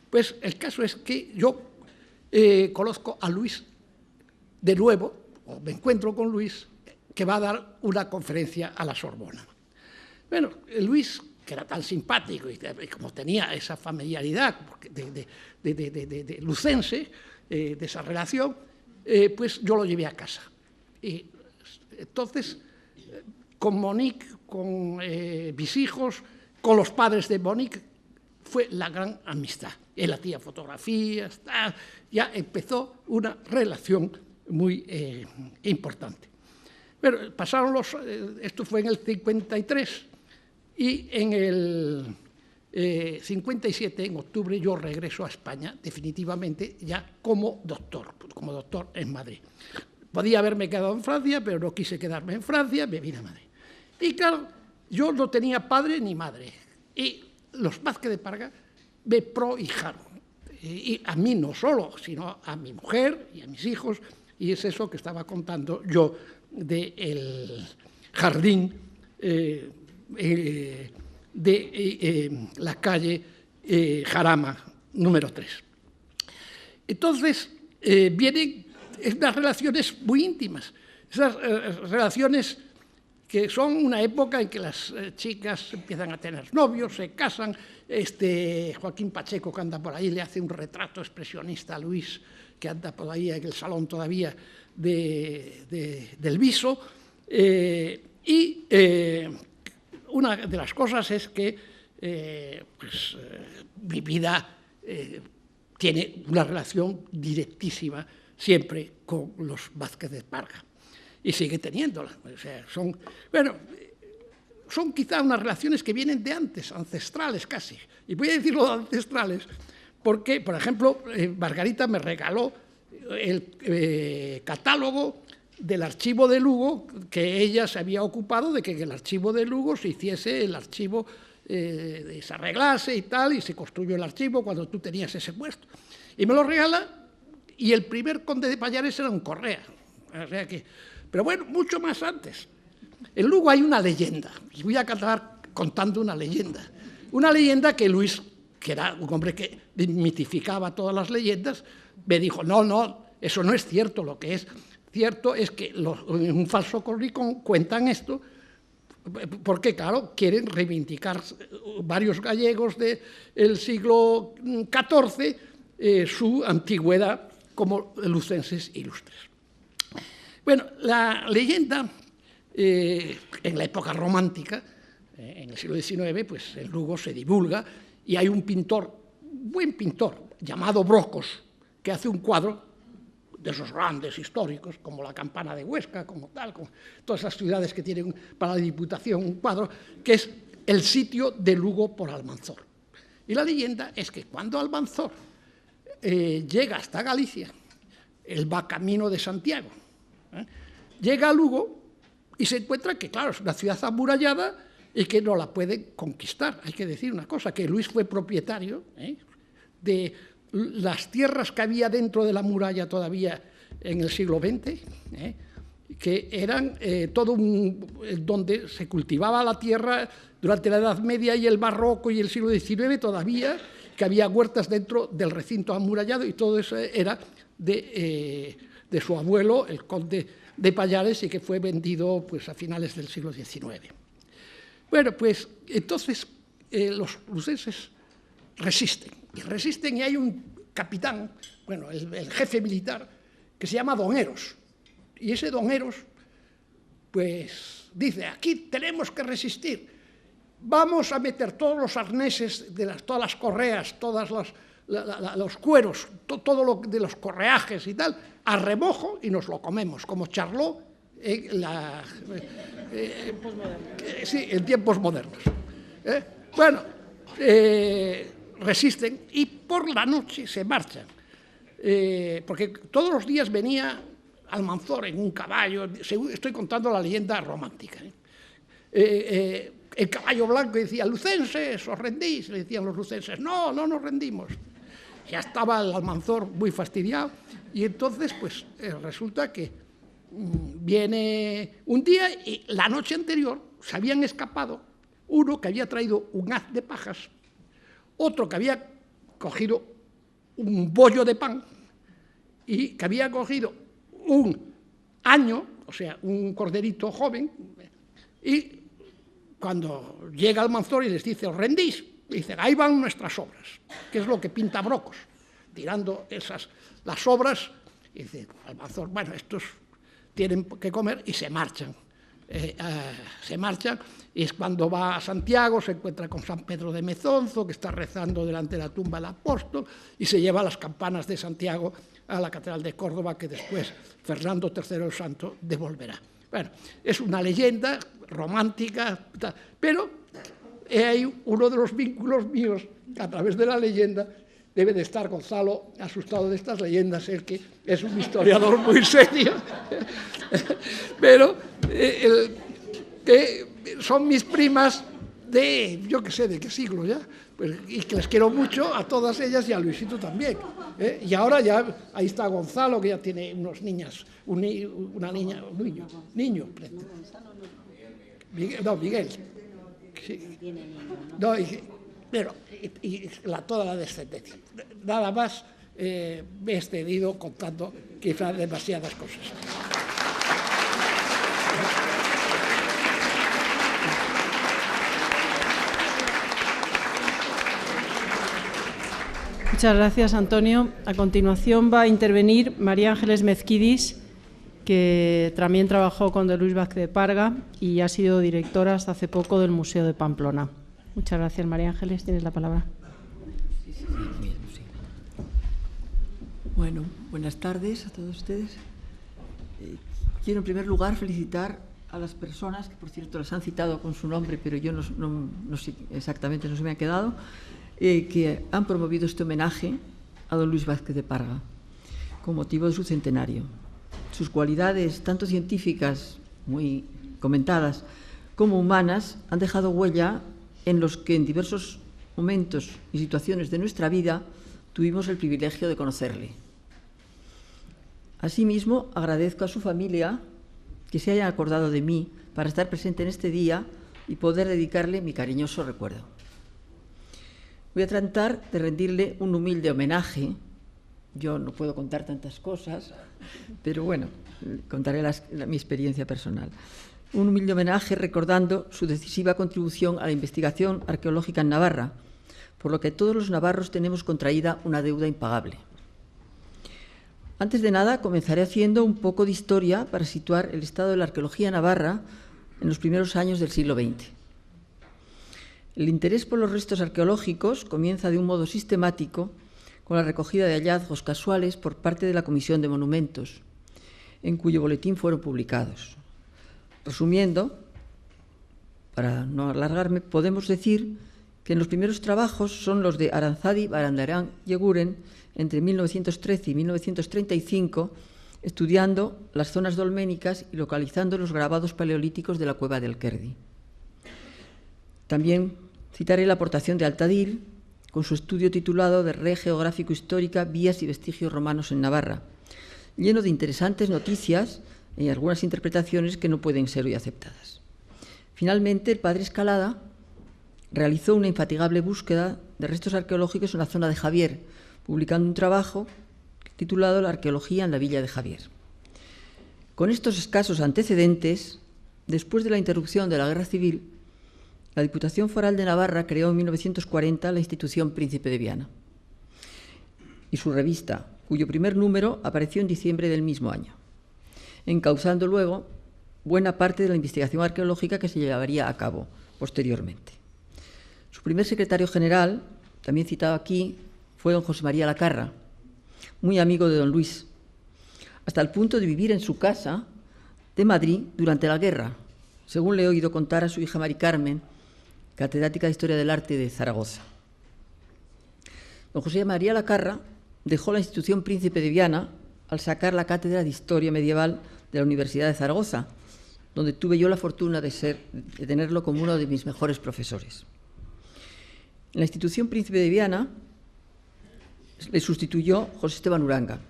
pues el caso es que yo conozco a Luis de nuevo, o me encuentro con Luis, que va a dar una conferencia a la Sorbona. Bueno, Luis, que era tan simpático y como tenía esa familiaridad de lucense, de esa relación, pues yo lo llevé a casa. Y entonces, con Monique, con mis hijos, con los padres de Monique, fue la gran amistad. Él hacía fotografías, ya empezó una relación muy importante. Pero pasaron esto fue en el 53, y en el 57, en octubre, yo regreso a España, definitivamente, ya como doctor en Madrid. Podía haberme quedado en Francia, pero no quise quedarme en Francia, me vine a Madrid. Y claro, yo no tenía padre ni madre, y los Vázquez de Parga me prohijaron, y a mí no solo, sino a mi mujer y a mis hijos, y es eso que estaba contando yo del jardín de la calle Jarama, número 3. Entonces, vienen unas relaciones muy íntimas, esas relaciones que son una época en que las chicas empiezan a tener novios, se casan. Joaquín Pacheco, que anda por ahí, le hace un retrato expresionista a Luis, que anda por ahí en el salón todavía del Viso. Una de las cosas es que mi vida tiene una relación directísima siempre con los Vázquez de Parga, y sigue teniéndola. O sea, son quizá unas relaciones que vienen de antes, ancestrales casi. Y voy a decirlo de ancestrales porque, por ejemplo, Margarita me regaló el catálogo del archivo de Lugo, que ella se había ocupado de que en el archivo de Lugo se hiciese el archivo, se arreglase y tal, y se construyó el archivo cuando tú tenías ese puesto. Y me lo regala, y el primer conde de Pallares era un Correa. O sea que, pero bueno, mucho más antes. En Lugo hay una leyenda, y voy a acabar contando una leyenda. Una leyenda que Luis, que era un hombre que mitificaba todas las leyendas, me dijo, no, eso no es cierto. Lo que es cierto es que en un falso corricón cuentan esto, porque, claro, quieren reivindicar varios gallegos del siglo XIV su antigüedad como lucenses ilustres. Bueno, la leyenda, en la época romántica, en el siglo XIX, pues en Lugo se divulga, y hay un pintor, buen pintor, llamado Brocos, que hace un cuadro de esos grandes históricos, como la Campana de Huesca, como todas esas ciudades que tienen para la Diputación un cuadro, que es el sitio de Lugo por Almanzor. Y la leyenda es que cuando Almanzor llega hasta Galicia, él va camino de Santiago, llega a Lugo y se encuentra que, claro, es una ciudad amurallada y que no la puede conquistar. Hay que decir una cosa, que Luis fue propietario de las tierras que había dentro de la muralla todavía en el siglo XX, que eran donde se cultivaba la tierra durante la Edad Media y el Barroco y el siglo XIX todavía, que había huertas dentro del recinto amurallado, y todo eso era de su abuelo, el conde de Pallares, y que fue vendido pues, a finales del siglo XIX. Bueno, pues entonces los lucenses resisten, y hay un capitán, bueno, el jefe militar, que se llama Don Eros, y ese Don Eros pues dice, aquí tenemos que resistir, vamos a meter todos los arneses, todas las correas, todos los cueros, todo lo de los correajes y tal, a remojo, y nos lo comemos, como Charlot en tiempos modernos. Bueno, resisten y por la noche se marchan, porque todos los días venía Almanzor en un caballo, estoy contando la leyenda romántica, el caballo blanco decía, lucenses, ¿os rendís? Le decían los lucenses, no nos rendimos. Ya estaba el Almanzor muy fastidiado, y entonces pues resulta que viene un día, y la noche anterior se habían escapado uno que había traído un haz de pajas, otro que había cogido un bollo de pan, y que había cogido un año, o sea, un corderito joven, y cuando llega Almanzor y les dice, ¿os rendís? Dicen, ahí van nuestras obras, que es lo que pinta Brocos, tirando las obras Y dice Almanzor, bueno, estos tienen que comer, y se marchan. Se marchan, y es cuando va a Santiago, se encuentra con San Pedro de Mezonzo, que está rezando delante de la tumba del apóstol, y se lleva las campanas de Santiago a la Catedral de Córdoba, que después Fernando III el Santo devolverá. Bueno, es una leyenda romántica, pero hay uno de los vínculos míos a través de la leyenda. Debe de estar Gonzalo asustado de estas leyendas, él que es un historiador muy serio, pero que son mis primas de, yo qué sé, de qué siglo ya, pues, y que les quiero mucho a todas ellas y a Luisito también. Y ahora ya, ahí está Gonzalo, que ya tiene unos niñas, una niña, un niño. Miguel. Sí. No, pero toda la descendencia. Nada más me he excedido contando quizás demasiadas cosas. Muchas gracias, Antonio. A continuación va a intervenir María Ángeles Mezquidis, que también trabajó con de Luis Vázquez de Parga y ha sido directora hasta hace poco del Museo de Pamplona. Muchas gracias, María Ángeles. Tienes la palabra. Bueno, buenas tardes a todos ustedes. Quiero en primer lugar felicitar a las personas, que por cierto las han citado con su nombre, pero yo no sé exactamente, no se me ha quedado, que han promovido este homenaje a don Luis Vázquez de Parga con motivo de su centenario. Sus cualidades, tanto científicas, muy comentadas, como humanas, han dejado huella en los que en diversos momentos y situaciones de nuestra vida tuvimos el privilegio de conocerle. Asimismo, agradezco a su familia que se hayan acordado de mí para estar presente en este día y poder dedicarle mi cariñoso recuerdo. Voy a tratar de rendirle un humilde homenaje. Yo no puedo contar tantas cosas, pero bueno, contaré mi experiencia personal. Un humilde homenaje recordando su decisiva contribución a la investigación arqueológica en Navarra, por lo que todos los navarros tenemos contraída una deuda impagable. Antes de nada, comenzaré haciendo un poco de historia para situar el estado de la arqueología navarra en los primeros años del siglo XX. El interés por los restos arqueológicos comienza de un modo sistemático con la recogida de hallazgos casuales por parte de la Comisión de Monumentos, en cuyo boletín fueron publicados. Resumiendo, para no alargarme, podemos decir que en los primeros trabajos son los de Aranzadi, Barandarán y Eguren entre 1913 y 1935, estudiando las zonas dolménicas y localizando los grabados paleolíticos de la cueva del Kerdi. También citaré la aportación de Altadil con su estudio titulado de Red Geográfico-Histórica, Vías y Vestigios Romanos en Navarra, lleno de interesantes noticias y algunas interpretaciones que no pueden ser hoy aceptadas. Finalmente, el padre Escalada realizó una infatigable búsqueda de restos arqueológicos en la zona de Javier, publicando un trabajo titulado La arqueología en la villa de Javier. Con estos escasos antecedentes, después de la interrupción de la Guerra Civil, la Diputación Foral de Navarra creó en 1940 la institución Príncipe de Viana y su revista, cuyo primer número apareció en diciembre del mismo año, encauzando luego buena parte de la investigación arqueológica que se llevaría a cabo posteriormente. Su primer secretario general, también citado aquí, fue don José María Lacarra, muy amigo de don Luis, hasta el punto de vivir en su casa de Madrid durante la guerra, según le he oído contar a su hija Mari Carmen, catedrática de Historia del Arte de Zaragoza. Don José María Lacarra dejó la institución Príncipe de Viana al sacar la cátedra de Historia Medieval de la Universidad de Zaragoza, donde tuve yo la fortuna de tenerlo como uno de mis mejores profesores. En la institución Príncipe de Viana le sustituyó José Esteban Uranga,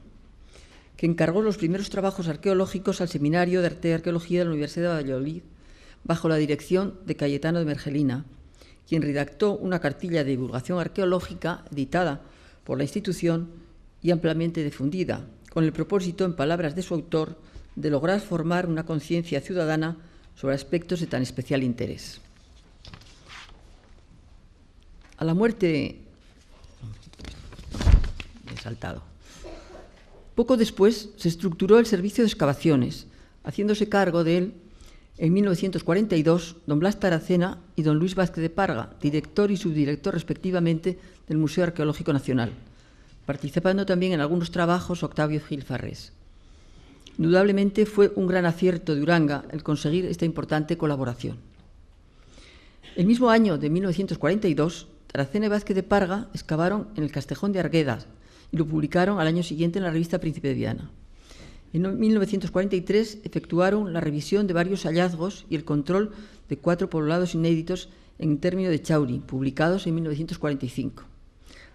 que encargó los primeros trabajos arqueológicos al Seminario de Arte y Arqueología de la Universidad de Valladolid, bajo la dirección de Cayetano de Mergelina, quien redactó una cartilla de divulgación arqueológica editada por la institución y ampliamente difundida, con el propósito, en palabras de su autor, de lograr formar una conciencia ciudadana sobre aspectos de tan especial interés. Poco después se estructuró el servicio de excavaciones, haciéndose cargo de él en 1942 don Blas Taracena y don Luis Vázquez de Parga, director y subdirector respectivamente del Museo Arqueológico Nacional, participando también en algunos trabajos Octavio Gil Farrés. Indudablemente fue un gran acierto de Uranga el conseguir esta importante colaboración. El mismo año de 1942, Taracena y Vázquez de Parga excavaron en el Castejón de Arguedas y lo publicaron al año siguiente en la revista Príncipe de Viana. En 1943 efectuaron la revisión de varios hallazgos y el control de 4 poblados inéditos en término de Chauri, publicados en 1945.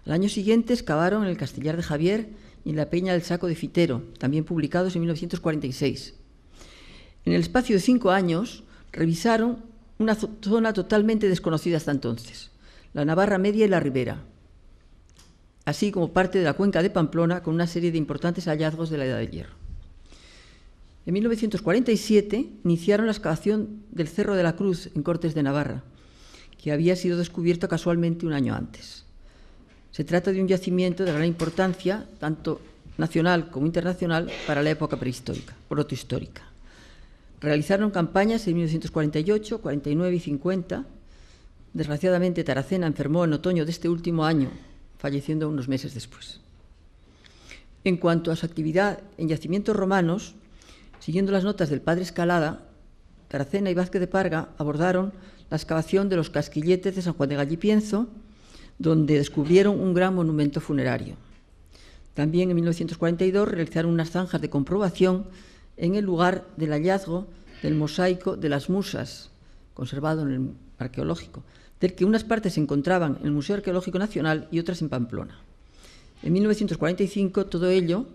Al año siguiente excavaron en el Castellar de Javier y en la Peña del Saco de Fitero, también publicados en 1946. En el espacio de 5 años revisaron una zona totalmente desconocida hasta entonces, la Navarra Media y la Ribera, así como parte de la cuenca de Pamplona, con una serie de importantes hallazgos de la Edad de Hierro. En 1947 iniciaron la excavación del Cerro de la Cruz en Cortes de Navarra, que había sido descubierto casualmente un año antes. Se trata de un yacimiento de gran importancia, tanto nacional como internacional, para la época prehistórica, protohistórica. Realizaron campañas en 1948, 49 y 50. Desgraciadamente, Taracena enfermó en otoño de este último año, falleciendo unos meses después. En cuanto a su actividad en yacimientos romanos, siguiendo las notas del padre Escalada, Taracena y Vázquez de Parga abordaron la excavación de los casquilletes de San Juan de Gallipienzo, donde descubrieron un gran monumento funerario. También en 1942 realizaron unas zanjas de comprobación en el lugar del hallazgo del mosaico de las Musas, conservado en el arqueológico, del que unas partes se encontraban en el Museo Arqueológico Nacional y otras en Pamplona. En 1945 todo ello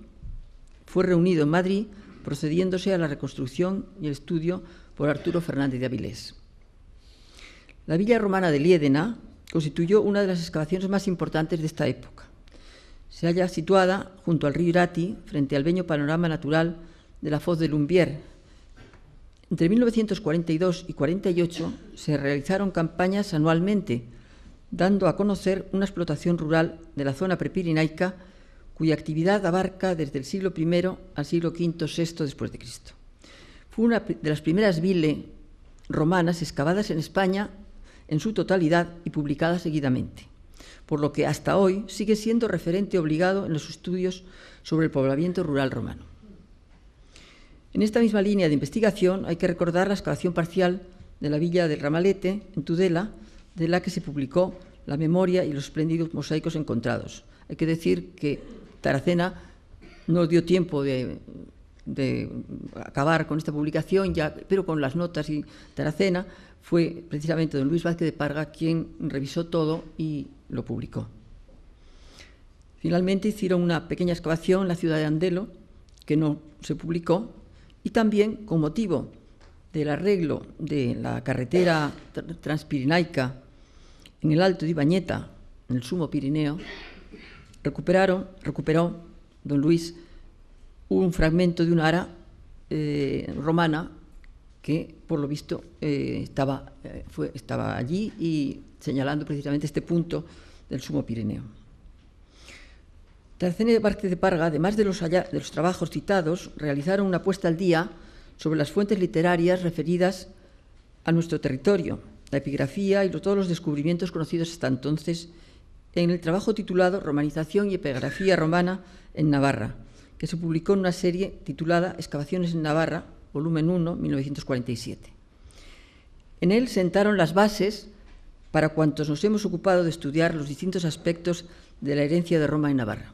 fue reunido en Madrid, procediéndose a la reconstrucción y el estudio por Arturo Fernández de Avilés. La villa romana de Liédena constituyó una de las excavaciones más importantes de esta época. Se halla situada junto al río Irati, frente al bello panorama natural de la Foz de Lumbier. Entre 1942 y 48 se realizaron campañas anualmente, dando a conocer una explotación rural de la zona prepirinaica, cuya actividad abarca desde el siglo I al siglo V-VI después de Cristo. Fue una de las primeras viles romanas excavadas en España en su totalidad y publicadas seguidamente, por lo que hasta hoy sigue siendo referente obligado en los estudios sobre el poblamiento rural romano. En esta misma línea de investigación hay que recordar la excavación parcial de la villa del Ramalete, en Tudela, de la que se publicó la memoria y los espléndidos mosaicos encontrados. Hay que decir que Taracena no dio tiempo de acabar con esta publicación, pero con las notas, y Taracena fue precisamente don Luis Vázquez de Parga quien revisó todo y lo publicó. Finalmente hicieron una pequeña excavación en la ciudad de Andelo, que no se publicó, y también con motivo del arreglo de la carretera transpirinaica en el Alto de Ibañeta, en el Sumo Pirineo, recuperó don Luis un fragmento de una ara romana que, por lo visto, estaba allí y señalando precisamente este punto del Sumo Pirineo. Taracena y Vázquez de Parga, además de los trabajos citados, realizaron una puesta al día sobre las fuentes literarias referidas a nuestro territorio, la epigrafía y todos los descubrimientos conocidos hasta entonces, en el trabajo titulado Romanización y epigrafía romana en Navarra, que se publicó en una serie titulada Excavaciones en Navarra, volumen 1, 1947. En él sentaron las bases para cuantos nos hemos ocupado de estudiar los distintos aspectos de la herencia de Roma en Navarra.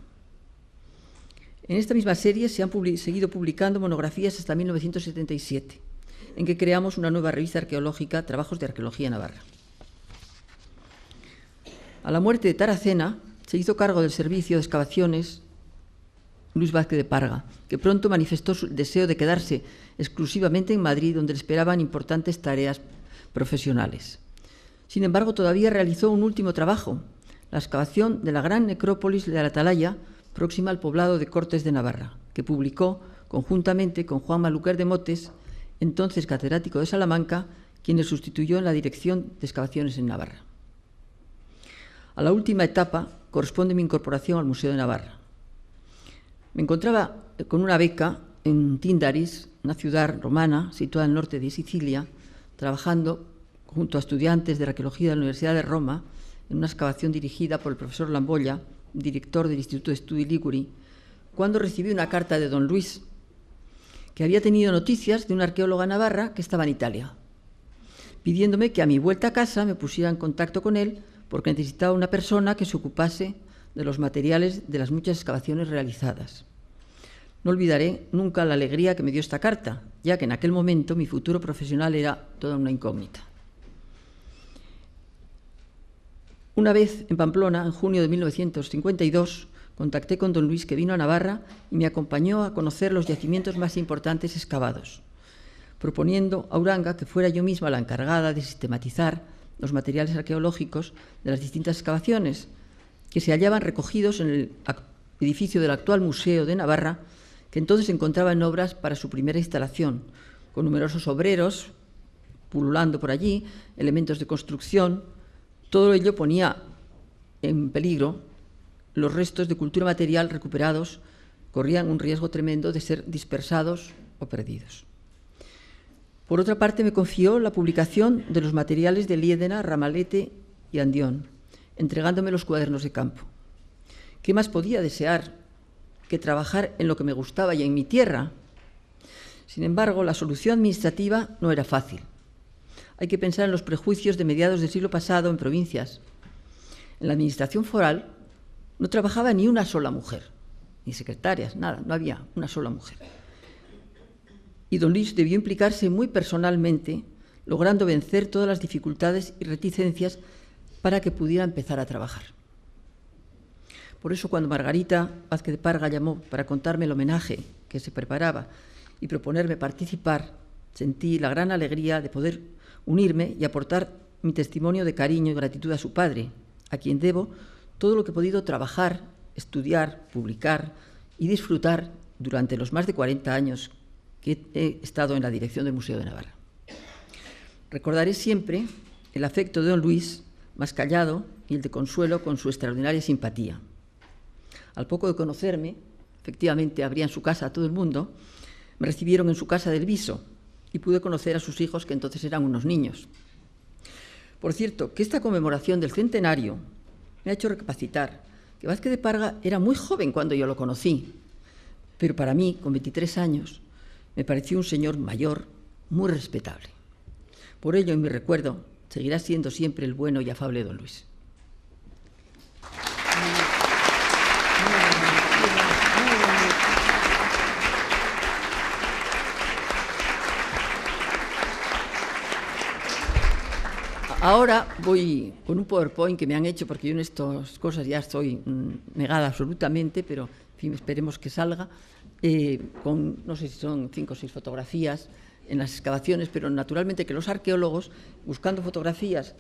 En esta misma serie se han seguido publicando monografías hasta 1977, en que creamos una nueva revista arqueológica, Trabajos de Arqueología Navarra. A la muerte de Taracena, se hizo cargo del servicio de excavaciones Luis Vázquez de Parga, que pronto manifestó su deseo de quedarse exclusivamente en Madrid, donde le esperaban importantes tareas profesionales. Sin embargo, todavía realizó un último trabajo, la excavación de la gran necrópolis de la Atalaya, próxima al poblado de Cortes de Navarra, que publicó conjuntamente con Juan Maluquer de Motes, entonces catedrático de Salamanca, quien le sustituyó en la dirección de excavaciones en Navarra. A la última etapa corresponde mi incorporación al Museo de Navarra. Me encontraba con una beca en Tyndaris, una ciudad romana situada al norte de Sicilia, trabajando junto a estudiantes de arqueología de la Universidad de Roma en una excavación dirigida por el profesor Lambolla, director del Instituto de Studi Liguri, cuando recibí una carta de don Luis, que había tenido noticias de una arqueóloga navarra que estaba en Italia, pidiéndome que a mi vuelta a casa me pusiera en contacto con él porque necesitaba una persona que se ocupase de los materiales de las muchas excavaciones realizadas. No olvidaré nunca la alegría que me dio esta carta, ya que en aquel momento mi futuro profesional era toda una incógnita. Una vez en Pamplona, en junio de 1952, contacté con don Luis, que vino a Navarra y me acompañó a conocer los yacimientos más importantes excavados, proponiendo a Uranga que fuera yo misma la encargada de sistematizar los materiales arqueológicos de las distintas excavaciones que se hallaban recogidos en el edificio del actual Museo de Navarra, que entonces se encontraba en obras para su primera instalación, con numerosos obreros pululando por allí, elementos de construcción. Todo ello ponía en peligro los restos de cultura material recuperados, corrían un riesgo tremendo de ser dispersados o perdidos. Por otra parte, me confió la publicación de los materiales de Liédena, Ramalete y Andión, entregándome los cuadernos de campo. ¿Qué más podía desear que trabajar en lo que me gustaba y en mi tierra? Sin embargo, la solución administrativa no era fácil. Hay que pensar en los prejuicios de mediados del siglo pasado en provincias. En la administración foral no trabajaba ni una sola mujer, ni secretarias, nada, no había una sola mujer. Y don Luis debió implicarse muy personalmente, logrando vencer todas las dificultades y reticencias para que pudiera empezar a trabajar. Por eso, cuando Margarita Vázquez de Parga llamó para contarme el homenaje que se preparaba y proponerme participar, sentí la gran alegría de poder unirme y aportar mi testimonio de cariño y gratitud a su padre, a quien debo todo lo que he podido trabajar, estudiar, publicar y disfrutar durante los más de 40 años que he estado en la dirección del Museo de Navarra. Recordaré siempre el afecto de don Luis, más callado, y el de Consuelo, con su extraordinaria simpatía. Al poco de conocerme, efectivamente abría en su casa a todo el mundo, me recibieron en su casa del Viso y pude conocer a sus hijos, que entonces eran unos niños. Por cierto, que esta conmemoración del centenario me ha hecho recapacitar que Vázquez de Parga era muy joven cuando yo lo conocí, pero para mí, con 23 años, me pareció un señor mayor, muy respetable. Por ello, en mi recuerdo, seguirá siendo siempre el bueno y afable don Luis. Ahora voy con un PowerPoint que me han hecho, porque yo en estas cosas ya estoy negada absolutamente, pero en fin, esperemos que salga, con, no sé si son 5 o 6 fotografías en las excavaciones, pero naturalmente que los arqueólogos, buscando fotografías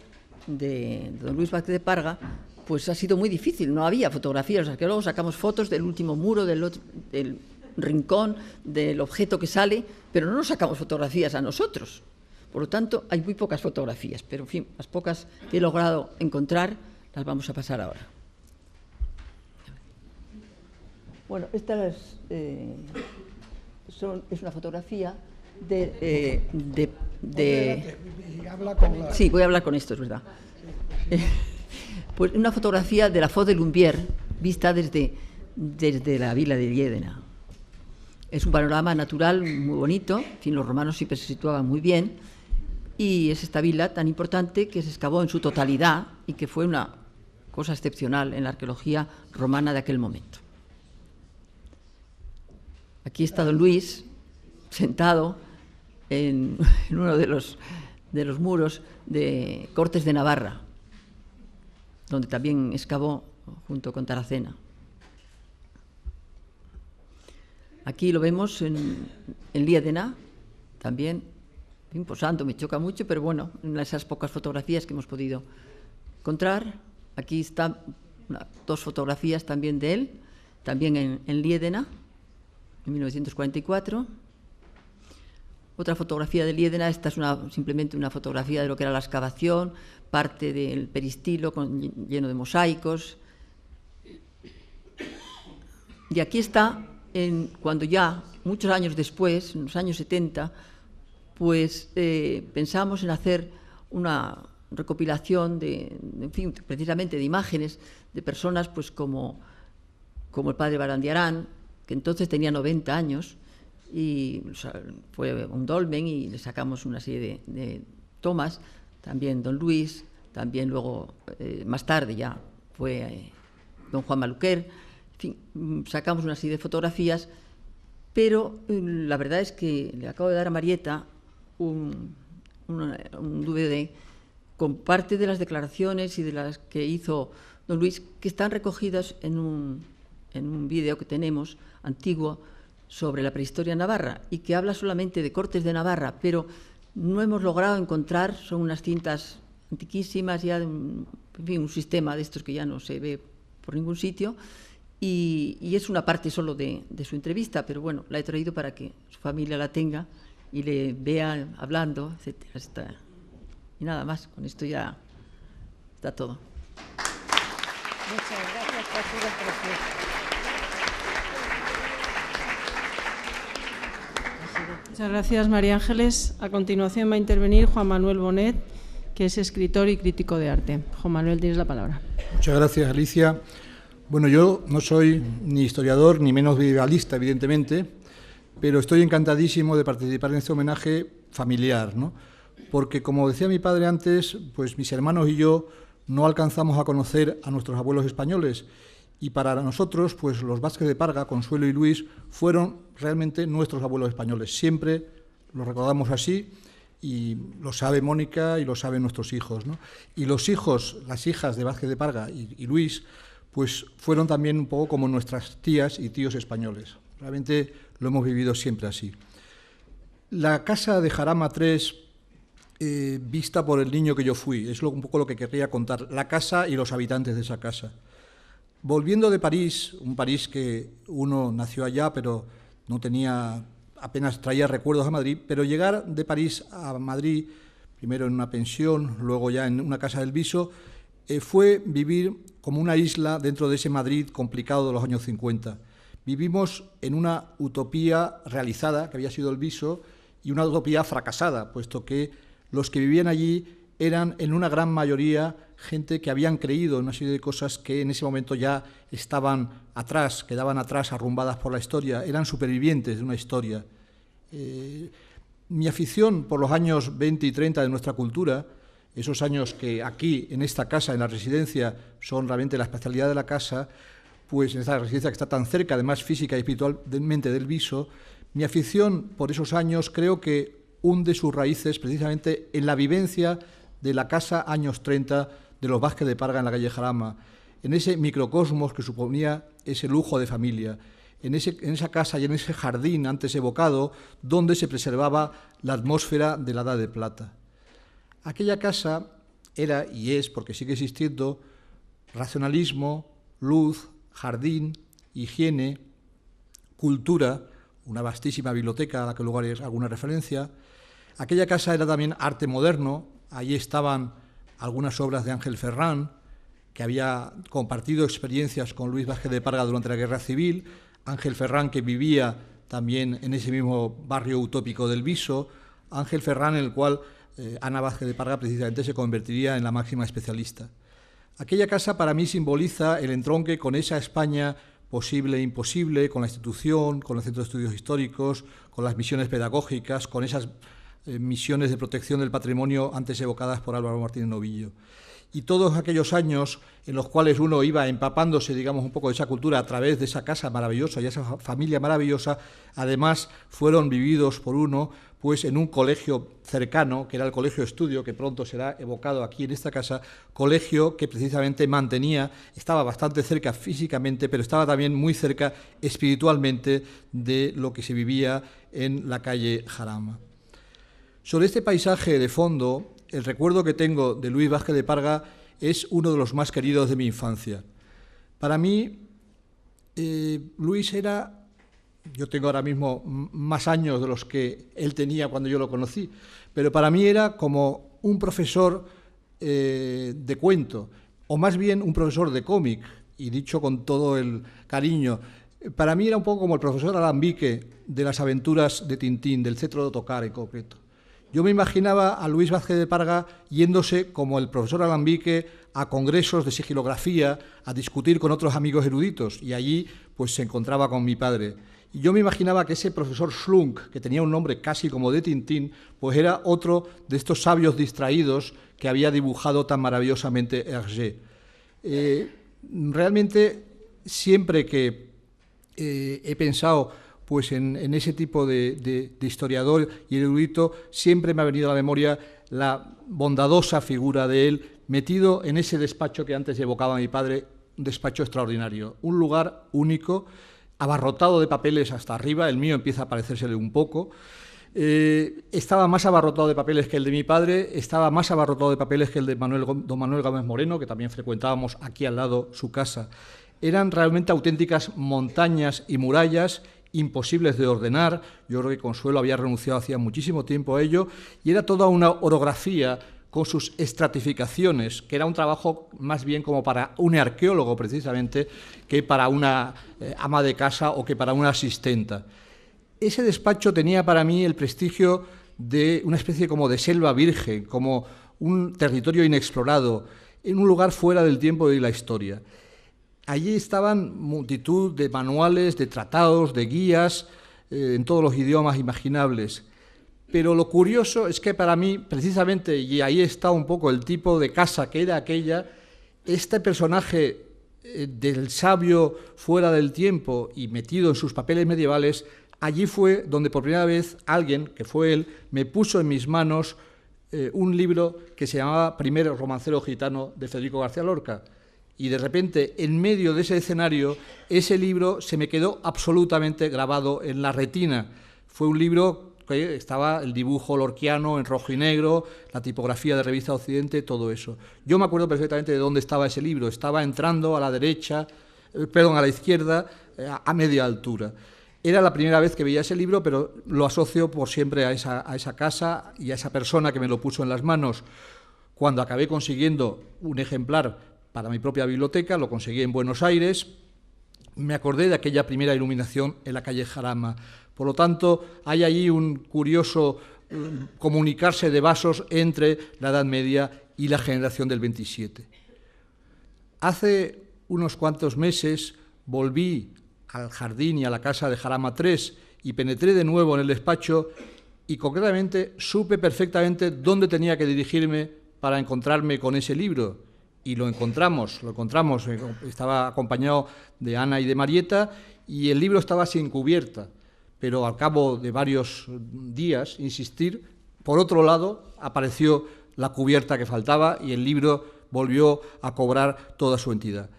de don Luis Vázquez de Parga, pues ha sido muy difícil, no había fotografías. Los arqueólogos sacamos fotos del último muro, del rincón, del objeto que sale, pero no nos sacamos fotografías a nosotros. Por lo tanto, hay muy pocas fotografías, pero en fin, las pocas que he logrado encontrar las vamos a pasar ahora. Bueno, esta es una fotografía Sí, voy a hablar con esto, es verdad. Pues una fotografía de la Foz de Lumbier, vista desde la vila de Liédena. Es un panorama natural muy bonito, en fin, los romanos siempre se situaban muy bien, y es esta vila tan importante que se excavó en su totalidad y que fue una cosa excepcional en la arqueología romana de aquel momento. Aquí está don Luis, sentado en uno de los muros de Cortes de Navarra, donde también excavó junto con Taracena. Aquí lo vemos en Liédena, también posando, me choca mucho, pero bueno, en esas pocas fotografías que hemos podido encontrar. Aquí están 2 fotografías también de él, también en Liédena, en 1944. Otra fotografía de Liédena, esta es simplemente una fotografía de lo que era la excavación, parte del peristilo lleno de mosaicos. Y aquí está cuando ya, muchos años después, en los años 70, pues pensamos en hacer una recopilación en fin, precisamente de imágenes de personas pues como el padre Barandiarán, que entonces tenía 90 años, y fue un dolmen y le sacamos una serie de tomas, también don Luis, también luego, más tarde ya, fue don Juan Maluquer, en fin, sacamos una serie de fotografías, pero la verdad es que le acabo de dar a Marieta un DVD con parte de las declaraciones y de las que hizo don Luis, que están recogidas en un vídeo que tenemos antiguo sobre la prehistoria navarra y que habla solamente de cortes de Navarra, pero no hemos logrado encontrar, son unas cintas antiquísimas, ya en fin, un sistema de estos que ya no se ve por ningún sitio, y es una parte solo de su entrevista, pero bueno, la he traído para que su familia la tenga y le vea hablando, etcétera. Y nada más, con esto ya está todo. Muchas gracias por su reflexión. Muchas gracias, María Ángeles. A continuación va a intervenir Juan Manuel Bonet, que es escritor y crítico de arte. Juan Manuel, tienes la palabra. Muchas gracias, Alicia. Bueno, yo no soy ni historiador ni menos medievalista, evidentemente, pero estoy encantadísimo de participar en este homenaje familiar, ¿no? Porque, como decía mi padre antes, pues mis hermanos y yo no alcanzamos a conocer a nuestros abuelos españoles, y para nosotros, pues los Vázquez de Parga, Consuelo y Luis, fueron realmente nuestros abuelos españoles. Siempre los recordamos así, y lo sabe Mónica y lo saben nuestros hijos, ¿no? Y los hijos, las hijas de Vázquez de Parga y Luis, pues fueron también un poco como nuestras tías y tíos españoles. Realmente lo hemos vivido siempre así. La casa de Jarama 3, vista por el niño que yo fui, es un poco lo que querría contar, la casa y los habitantes de esa casa. Volviendo de París, un París que uno nació allá, pero no tenía, apenas traía recuerdos a Madrid, pero llegar de París a Madrid, primero en una pensión, luego ya en una casa del Viso, fue vivir como una isla dentro de ese Madrid complicado de los años 50. Vivimos en una utopía realizada, que había sido el Viso, y una utopía fracasada, puesto que los que vivían allí eran en una gran mayoría gente que habían creído en una serie de cosas que en ese momento ya estaban atrás, quedaban atrás, arrumbadas por la historia, eran supervivientes de una historia. Mi afición por los años 20 y 30 de nuestra cultura, esos años que aquí, en esta casa, en la residencia, son realmente la especialidad de la casa, pues en esta residencia que está tan cerca, además física y espiritualmente, del Viso, mi afición por esos años creo que hunde sus raíces precisamente en la vivencia de la casa años 30 de los Vázquez de Parga en la calle Jarama, en ese microcosmos que suponía ese lujo de familia, en esa casa y en ese jardín antes evocado, donde se preservaba la atmósfera de la Edad de Plata. Aquella casa era y es, porque sigue existiendo, racionalismo, luz, jardín, higiene, cultura, una vastísima biblioteca a la que luego haré alguna referencia. Aquella casa era también arte moderno, allí estaban algunas obras de Ángel Ferrán, que había compartido experiencias con Luis Vázquez de Parga durante la Guerra Civil, Ángel Ferrán que vivía también en ese mismo barrio utópico del Viso, Ángel Ferrán en el cual Ana Vázquez de Parga precisamente se convertiría en la máxima especialista. Aquella casa para mí simboliza el entronque con esa España posible e imposible, con la institución, con el Centro de Estudios Históricos, con las misiones pedagógicas, con esas misiones de protección del patrimonio antes evocadas por Álvaro Martínez Novillo. Y todos aquellos años en los cuales uno iba empapándose, digamos, un poco de esa cultura a través de esa casa maravillosa y esa familia maravillosa, además fueron vividos por uno pues en un colegio cercano, que era el Colegio Estudio, que pronto será evocado aquí en esta casa, colegio que precisamente mantenía, estaba bastante cerca físicamente, pero estaba también muy cerca espiritualmente de lo que se vivía en la calle Jarama. Sobre este paisaje de fondo, el recuerdo que tengo de Luis Vázquez de Parga es uno de los más queridos de mi infancia. Para mí, Luis era... Yo tengo ahora mismo más años de los que él tenía cuando yo lo conocí, pero para mí era como un profesor de cuento, o más bien un profesor de cómic, y dicho con todo el cariño, Para mí era un poco como el profesor Alambique de las aventuras de Tintín, del cetro de Ottokar en concreto. Yo me imaginaba a Luis Vázquez de Parga yéndose, como el profesor Alambique, a congresos de sigilografía, a discutir con otros amigos eruditos, y allí pues se encontraba con mi padre. Y yo me imaginaba que ese profesor Schlunk, que tenía un nombre casi como de Tintín, pues era otro de estos sabios distraídos que había dibujado tan maravillosamente Hergé. Realmente, siempre que he pensado pues en ese tipo de historiador y erudito, siempre me ha venido a la memoria la bondadosa figura de él, metido en ese despacho que antes evocaba mi padre, un despacho extraordinario, un lugar único, abarrotado de papeles hasta arriba. El mío empieza a parecérsele un poco. Estaba más abarrotado de papeles que el de mi padre, estaba más abarrotado de papeles que el de don Manuel Gómez Moreno, que también frecuentábamos aquí al lado su casa. Eran realmente auténticas montañas y murallas imposibles de ordenar. Yo creo que Consuelo había renunciado hacía muchísimo tiempo a ello, y era toda una orografía con sus estratificaciones, que era un trabajo más bien como para un arqueólogo precisamente, que para una ama de casa o que para una asistenta. Ese despacho tenía para mí el prestigio de una especie como de selva virgen, como un territorio inexplorado, en un lugar fuera del tiempo y de la historia. Allí estaban multitud de manuales, de tratados, de guías, en todos los idiomas imaginables. Pero lo curioso es que para mí, precisamente, y ahí está un poco el tipo de casa que era aquella, este personaje del sabio fuera del tiempo y metido en sus papeles medievales, allí fue donde por primera vez alguien, que fue él, me puso en mis manos un libro que se llamaba Primer romancero gitano de Federico García Lorca. Y de repente, en medio de ese escenario, ese libro se me quedó absolutamente grabado en la retina. Fue un libro que estaba el dibujo lorquiano en rojo y negro, la tipografía de Revista Occidente, todo eso. Yo me acuerdo perfectamente de dónde estaba ese libro. Estaba entrando a la derecha, a la izquierda, a media altura. Era la primera vez que veía ese libro, pero lo asocio por siempre a esa casa y a esa persona que me lo puso en las manos. Cuando acabé consiguiendo un ejemplar para mi propia biblioteca, lo conseguí en Buenos Aires, me acordé de aquella primera iluminación en la calle Jarama. Por lo tanto, hay allí un curioso comunicarse de vasos entre la Edad Media y la generación del 27. Hace unos cuantos meses volví al jardín y a la casa de Jarama 3 y penetré de nuevo en el despacho y concretamente supe perfectamente dónde tenía que dirigirme para encontrarme con ese libro. Y lo encontramos, estaba acompañado de Ana y de Marieta, y el libro estaba sin cubierta, pero al cabo de varios días, insistir, por otro lado apareció la cubierta que faltaba y el libro volvió a cobrar toda su entidad.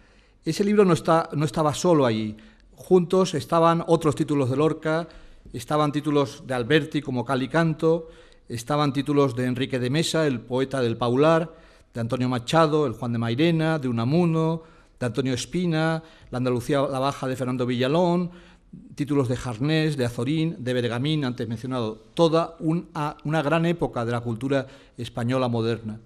Ese libro no estaba solo allí, juntos estaban otros títulos de Lorca, estaban títulos de Alberti como Cal y Canto, estaban títulos de Enrique de Mesa, el poeta del Paular, de Antonio Machado, el Juan de Mairena, de Unamuno, de Antonio Espina, la Andalucía la Baja de Fernando Villalón, títulos de Jarnés, de Azorín, de Bergamín, antes mencionado, toda una gran época de la cultura española moderna.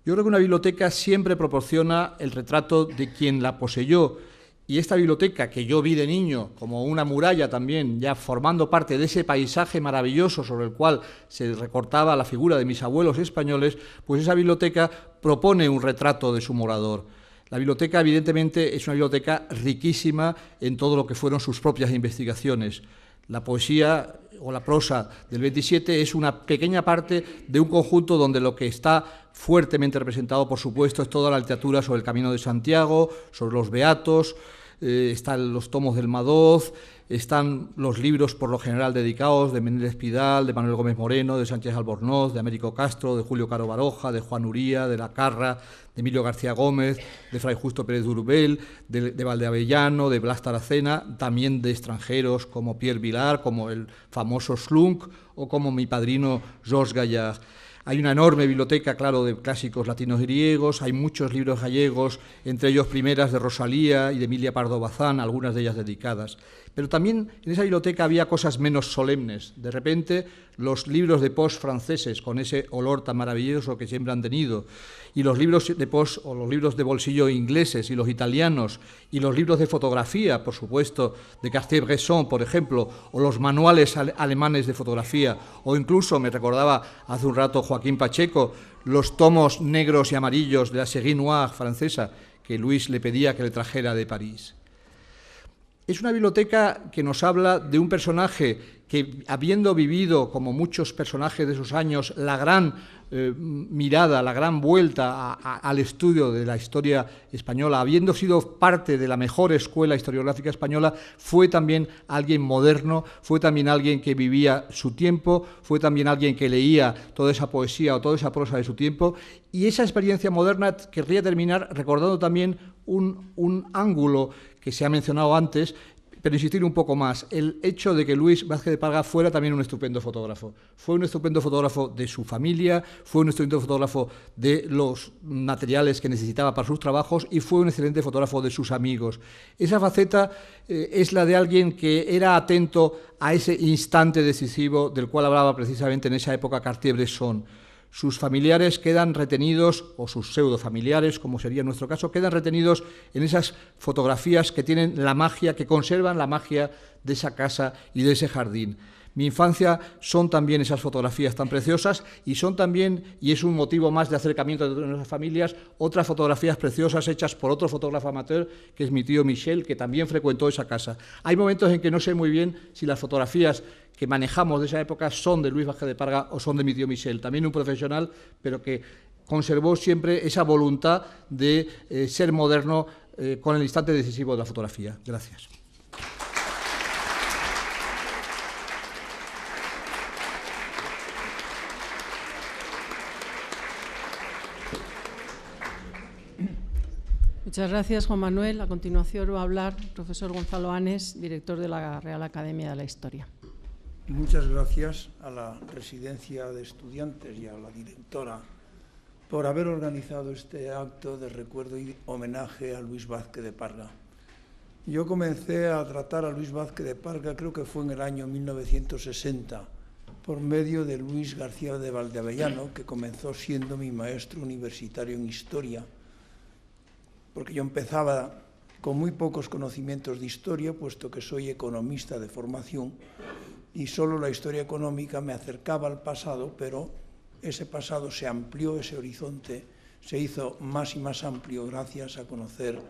Yo creo que una biblioteca siempre proporciona el retrato de quien la poseyó, y esta biblioteca que yo vi de niño como una muralla también, ya formando parte de ese paisaje maravilloso sobre el cual se recortaba la figura de mis abuelos españoles, pues esa biblioteca propone un retrato de su morador. La biblioteca, evidentemente, es una biblioteca riquísima en todo lo que fueron sus propias investigaciones. La poesía o la prosa del 27 es una pequeña parte de un conjunto donde lo que está fuertemente representado, por supuesto, es toda la literatura sobre el Camino de Santiago, sobre los Beatos, están los tomos del Madoz, están los libros por lo general dedicados de Menéndez Pidal, de Manuel Gómez Moreno, de Sánchez Albornoz, de Américo Castro, de Julio Caro Baroja, de Juan Uría, de La Carra, de Emilio García Gómez, de Fray Justo Pérez de Urubel, de Valdeavellano, de Blas Taracena, también de extranjeros como Pierre Vilar, como el famoso Schlunk o como mi padrino Georges Gaillard. Hay una enorme biblioteca, claro, de clásicos latinos y griegos, hay muchos libros gallegos, entre ellos primeras de Rosalía y de Emilia Pardo Bazán, algunas de ellas dedicadas. Pero también en esa biblioteca había cosas menos solemnes. De repente, los libros de post franceses, con ese olor tan maravilloso que siempre han tenido, y los libros de post o los libros de bolsillo ingleses y los italianos, y los libros de fotografía, por supuesto, de Cartier-Bresson, por ejemplo, o los manuales alemanes de fotografía, o incluso, me recordaba hace un rato Joaquín Pacheco, los tomos negros y amarillos de la Série Noire francesa, que Luis le pedía que le trajera de París. Es una biblioteca que nos habla de un personaje que, habiendo vivido, como muchos personajes de esos años, la gran mirada, la gran vuelta al estudio de la historia española, habiendo sido parte de la mejor escuela historiográfica española, fue también alguien moderno, fue también alguien que vivía su tiempo, fue también alguien que leía toda esa poesía o toda esa prosa de su tiempo, y esa experiencia moderna querría terminar recordando también un ángulo que se ha mencionado antes, pero insistir un poco más, el hecho de que Luis Vázquez de Parga fuera también un estupendo fotógrafo. Fue un estupendo fotógrafo de su familia, fue un estupendo fotógrafo de los materiales que necesitaba para sus trabajos y fue un excelente fotógrafo de sus amigos. Esa faceta es la de alguien que era atento a ese instante decisivo del cual hablaba precisamente en esa época Cartier-Bresson. Sus familiares quedan retenidos, o sus pseudofamiliares, como sería nuestro caso, quedan retenidos en esas fotografías que tienen la magia, que conservan la magia de esa casa y de ese jardín. Mi infancia son también esas fotografías tan preciosas y son también, y es un motivo más de acercamiento de nuestras familias, otras fotografías preciosas hechas por otro fotógrafo amateur, que es mi tío Michel, que también frecuentó esa casa. Hay momentos en que no sé muy bien si las fotografías que manejamos de esa época son de Luis Vázquez de Parga o son de mi tío Michel, también un profesional, pero que conservó siempre esa voluntad de ser moderno con el instante decisivo de la fotografía. Gracias. Muchas gracias, Juan Manuel. A continuación va a hablar el profesor Gonzalo Anes, director de la Real Academia de la Historia. Muchas gracias a la Residencia de Estudiantes y a la directora por haber organizado este acto de recuerdo y homenaje a Luis Vázquez de Parga. Yo comencé a tratar a Luis Vázquez de Parga, creo que fue en el año 1960, por medio de Luis García de Valdeavellano, que comenzó siendo mi maestro universitario en Historia, porque yo empezaba con muy pocos conocimientos de historia, puesto que soy economista de formación, y solo la historia económica me acercaba al pasado, pero ese pasado se amplió, ese horizonte se hizo más y más amplio gracias a conocer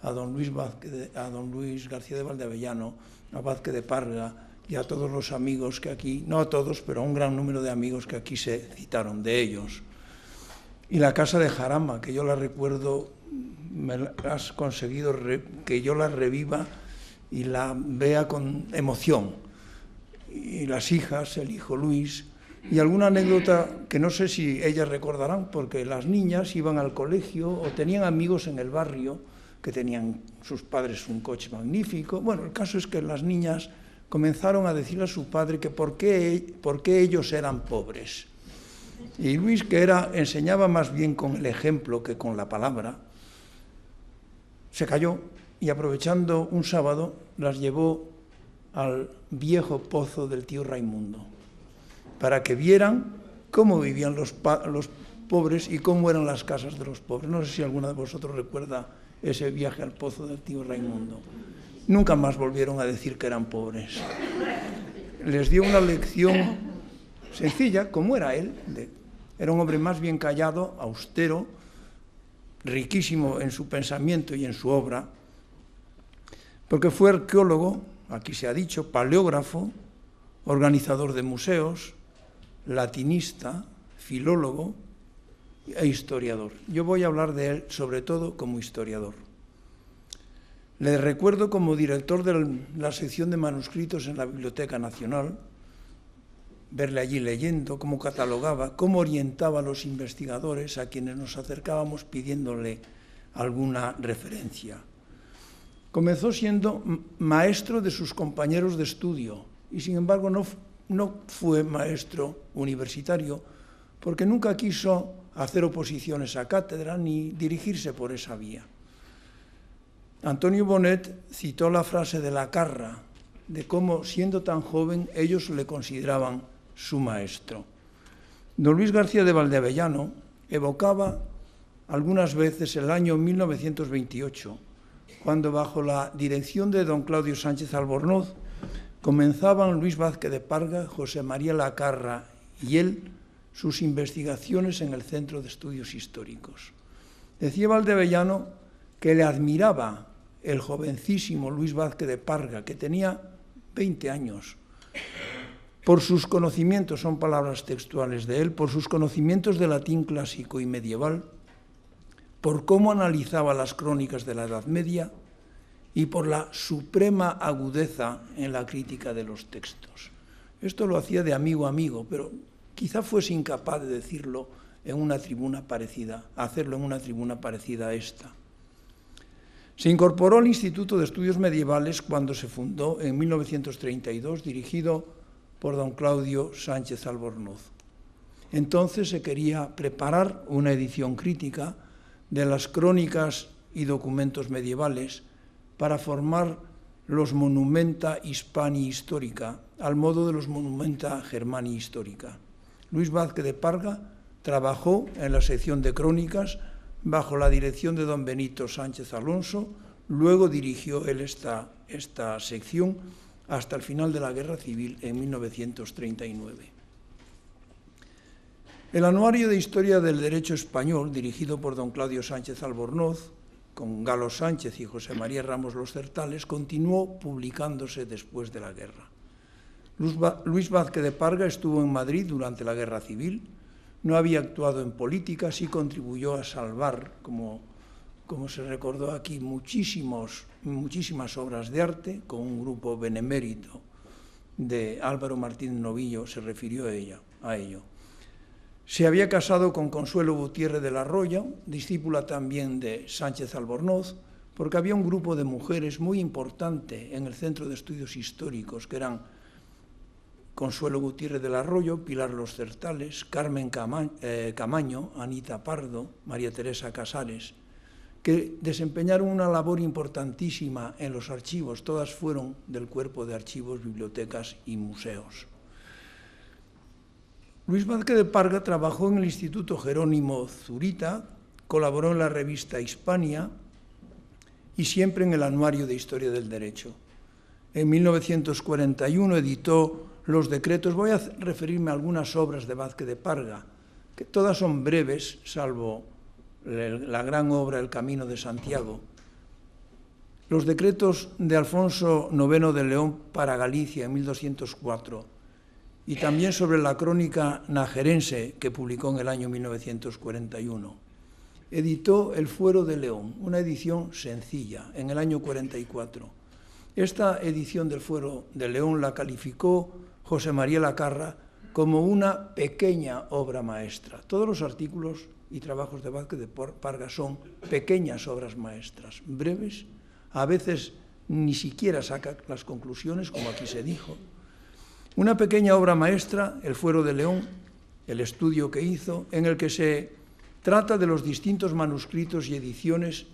a don Luis García de Valdeavellano, a Vázquez de Parga y a todos los amigos que aquí, no a todos, pero a un gran número de amigos que aquí se citaron de ellos. Y la casa de Jarama, que yo la recuerdo, me has conseguido que yo la reviva y la vea con emoción. Y las hijas, el hijo Luis, y alguna anécdota que no sé si ellas recordarán, porque las niñas iban al colegio o tenían amigos en el barrio que tenían sus padres un coche magnífico. Bueno, el caso es que las niñas comenzaron a decirle a su padre que por qué ellos eran pobres. Y Luis, que enseñaba más bien con el ejemplo que con la palabra, se calló y, aprovechando un sábado, las llevó al viejo pozo del tío Raimundo para que vieran cómo vivían los pobres y cómo eran las casas de los pobres. No sé si alguna de vosotros recuerda ese viaje al pozo del tío Raimundo. Nunca más volvieron a decir que eran pobres. Les dio una lección sencilla, como era él. Era un hombre más bien callado, austero, riquísimo en su pensamiento y en su obra, porque fue arqueólogo, aquí se ha dicho, paleógrafo, organizador de museos, latinista, filólogo e historiador. Yo voy a hablar de él sobre todo como historiador. Le recuerdo como director de la sección de manuscritos en la Biblioteca Nacional, verle allí leyendo, cómo catalogaba, cómo orientaba a los investigadores a quienes nos acercábamos pidiéndole alguna referencia. Comenzó siendo maestro de sus compañeros de estudio y, sin embargo, no fue maestro universitario porque nunca quiso hacer oposiciones a cátedra ni dirigirse por esa vía. Antonio Bonet citó la frase de la Carra, de cómo, siendo tan joven, ellos le consideraban su maestro. Don Luis García de Valdeavellano evocaba algunas veces el año 1928, cuando bajo la dirección de don Claudio Sánchez Albornoz comenzaban Luis Vázquez de Parga, José María Lacarra y él sus investigaciones en el Centro de Estudios Históricos. Decía Valdeavellano que le admiraba el jovencísimo Luis Vázquez de Parga, que tenía 20 años, por sus conocimientos, son palabras textuales de él, por sus conocimientos de latín clásico y medieval, por cómo analizaba las crónicas de la Edad Media y por la suprema agudeza en la crítica de los textos. Esto lo hacía de amigo a amigo, pero quizá fuese incapaz de decirlo en una tribuna parecida, hacerlo en una tribuna parecida a esta. Se incorporó al Instituto de Estudios Medievales cuando se fundó en 1932, dirigido por don Claudio Sánchez Albornoz. Entonces se quería preparar una edición crítica de las crónicas y documentos medievales para formar los Monumenta Hispani Histórica, al modo de los Monumenta Germani Histórica. Luis Vázquez de Parga trabajó en la sección de crónicas bajo la dirección de don Benito Sánchez Alonso, luego dirigió él esta sección hasta el final de la Guerra Civil en 1939. El Anuario de Historia del Derecho Español, dirigido por don Claudio Sánchez Albornoz, con Galo Sánchez y José María Ramos Los Certales, continuó publicándose después de la guerra. Luis Vázquez de Parga estuvo en Madrid durante la Guerra Civil, no había actuado en política, sí contribuyó a salvar, como se recordó aquí, muchísimas obras de arte, con un grupo benemérito de Álvaro Martín Novillo, se refirió a ello. Se había casado con Consuelo Gutiérrez de la Roya, discípula también de Sánchez Albornoz, porque había un grupo de mujeres muy importante en el Centro de Estudios Históricos, que eran Consuelo Gutiérrez del Arroyo, Pilar Los Certales, Carmen Camaño, Anita Pardo, María Teresa Casares, que desempeñaron una labor importantísima en los archivos. Todas fueron del cuerpo de archivos, bibliotecas y museos. Luis Vázquez de Parga trabajó en el Instituto Jerónimo Zurita, colaboró en la revista Hispania y siempre en el Anuario de Historia del Derecho. En 1941 editó los decretos. Voy a referirme a algunas obras de Vázquez de Parga, que todas son breves, salvo la gran obra El Camino de Santiago. Los decretos de Alfonso IX de León para Galicia en 1204 y también sobre la crónica najerense que publicó en el año 1941. Editó El Fuero de León, una edición sencilla, en el año 44. Esta edición del Fuero de León la calificó José María Lacarra como una pequeña obra maestra. Todos los artículos y trabajos de Vázquez de Parga son pequeñas obras maestras, breves, a veces ni siquiera saca las conclusiones, como aquí se dijo. Una pequeña obra maestra, El Fuero de León, el estudio que hizo, en el que se trata de los distintos manuscritos y ediciones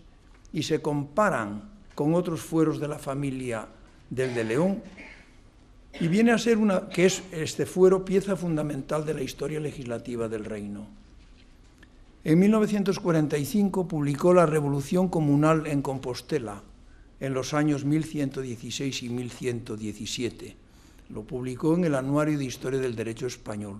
y se comparan con otros fueros de la familia del de León, y viene a ser que es este fuero pieza fundamental de la historia legislativa del reino. En 1945 publicó La Revolución Comunal en Compostela, en los años 1116 y 1117. Lo publicó en el Anuario de Historia del Derecho Español.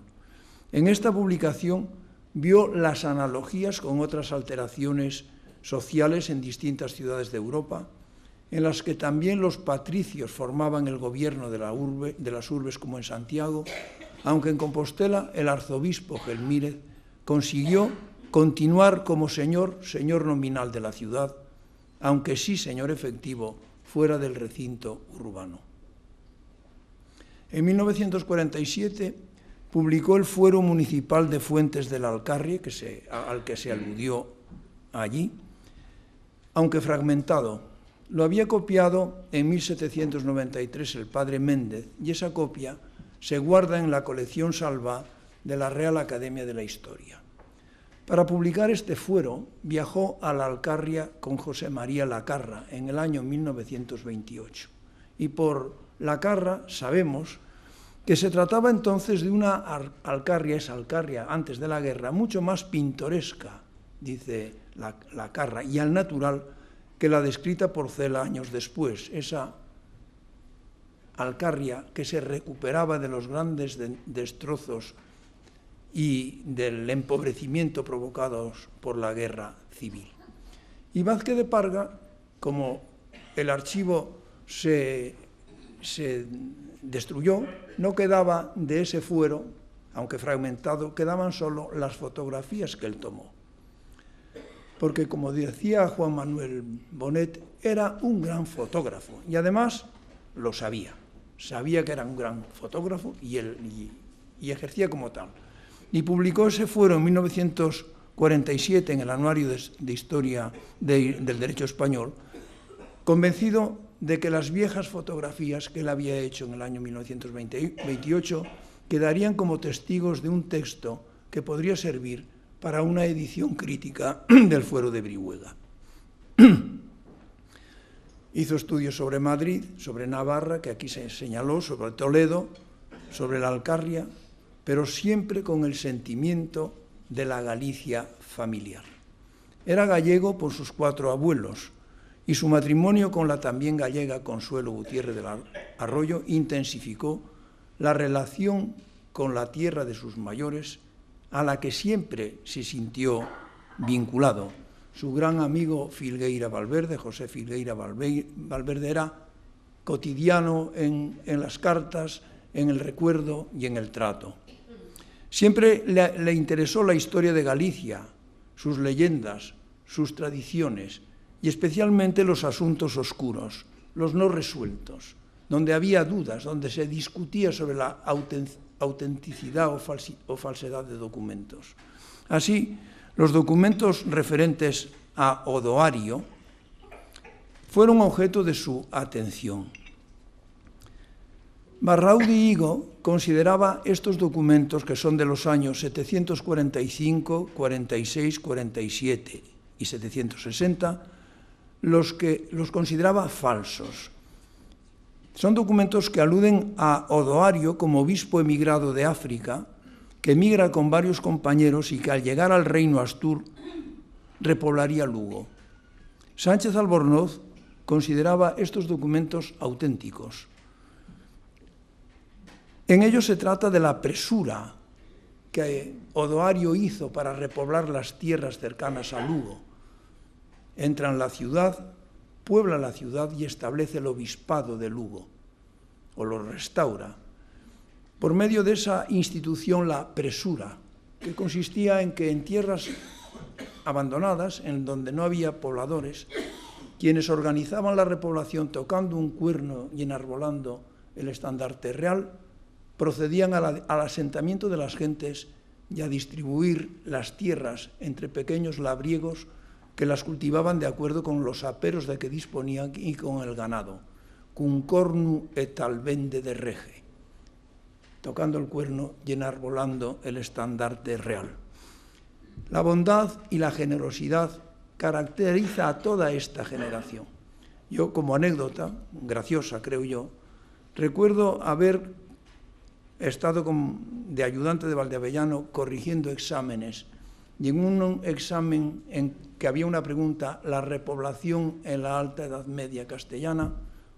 En esta publicación vio las analogías con otras alteraciones sociales en distintas ciudades de Europa, en las que también los patricios formaban el gobierno de las urbes como en Santiago, aunque en Compostela el arzobispo Gelmírez consiguió continuar como señor nominal de la ciudad, aunque sí señor efectivo fuera del recinto urbano. En 1947 publicó el Fuero Municipal de Fuentes del Alcarria, al que se aludió allí, aunque fragmentado. Lo había copiado en 1793 el padre Méndez, y esa copia se guarda en la colección Salvá de la Real Academia de la Historia. Para publicar este fuero viajó a la Alcarria con José María Lacarra en el año 1928. Y por Lacarra sabemos que se trataba entonces de una Alcarria, esa Alcarria antes de la guerra, mucho más pintoresca, dice Lacarra, y al natural que la descrita por Cela años después, esa Alcarria que se recuperaba de los grandes destrozos y del empobrecimiento provocados por la guerra civil. Y Vázquez de Parga, como el archivo se destruyó, no quedaba de ese fuero, aunque fragmentado, quedaban solo las fotografías que él tomó. Porque, como decía Juan Manuel Bonet, era un gran fotógrafo y además lo sabía. Sabía que era un gran fotógrafo y ejercía como tal. Y publicó ese fuero en 1947 en el Anuario de Historia del Derecho Español, convencido de que las viejas fotografías que él había hecho en el año 1928 quedarían como testigos de un texto que podría servir para una edición crítica del fuero de Brihuega. Hizo estudios sobre Madrid, sobre Navarra, que aquí se señaló, sobre Toledo, sobre la Alcarria, pero siempre con el sentimiento de la Galicia familiar. Era gallego por sus 4 abuelos, y su matrimonio con la también gallega Consuelo Gutiérrez del Arroyo intensificó la relación con la tierra de sus mayores, a la que siempre se sintió vinculado. Su gran amigo Filgueira Valverde, José Filgueira Valverde, era cotidiano en las cartas, en el recuerdo y en el trato. Siempre le interesó la historia de Galicia, sus leyendas, sus tradiciones, y especialmente los asuntos oscuros, los no resueltos, donde había dudas, donde se discutía sobre la autenticidad o falsedad de documentos. Así, los documentos referentes a Odoario fueron objeto de su atención. Barraudi Higo consideraba estos documentos, que son de los años 745, 46, 47 y 760, los consideraba falsos. Son documentos que aluden a Odoario como obispo emigrado de África, que emigra con varios compañeros y que al llegar al reino Astur repoblaría Lugo. Sánchez Albornoz consideraba estos documentos auténticos. En ellos se trata de la presura que Odoario hizo para repoblar las tierras cercanas a Lugo. Entra en la ciudad, puebla la ciudad y establece el obispado de Lugo, o lo restaura. Por medio de esa institución, la presura, que consistía en que en tierras abandonadas, en donde no había pobladores, quienes organizaban la repoblación tocando un cuerno y enarbolando el estandarte real, procedían al asentamiento de las gentes y a distribuir las tierras entre pequeños labriegos que las cultivaban de acuerdo con los aperos de que disponían y con el ganado, cum cornu et albende de rege, tocando el cuerno y enarbolando el estandarte real. La bondad y la generosidad caracteriza a toda esta generación. Yo, como anécdota, graciosa creo yo, recuerdo haber estado de ayudante de Valdeavellano corrigiendo exámenes, y en un examen en que había una pregunta, la repoblación en la Alta Edad Media castellana,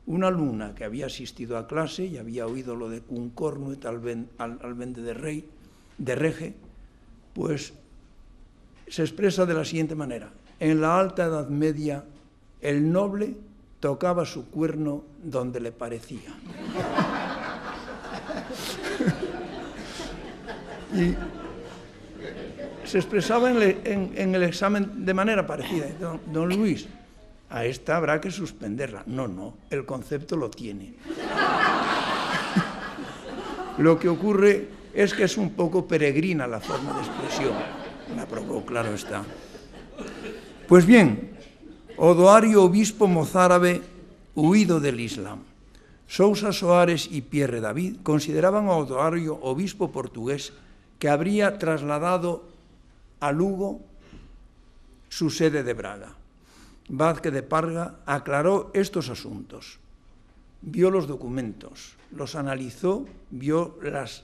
una alumna que había asistido a clase y había oído lo de cum cornu et albende de rege, pues se expresa de la siguiente manera: en la Alta Edad Media el noble tocaba su cuerno donde le parecía. Y se expresaba en el examen de manera parecida. Don Luis, a esta habrá que suspenderla. No, el concepto lo tiene. Lo que ocurre es que es un poco peregrina la forma de expresión. La probó, claro está. Pues bien, Odoario, obispo mozárabe, huido del Islam. Sousa Soares y Pierre David consideraban a Odoario obispo portugués que habría trasladado a Lugo su sede de Braga. Vázquez de Parga aclaró estos asuntos, vio los documentos, los analizó, vio las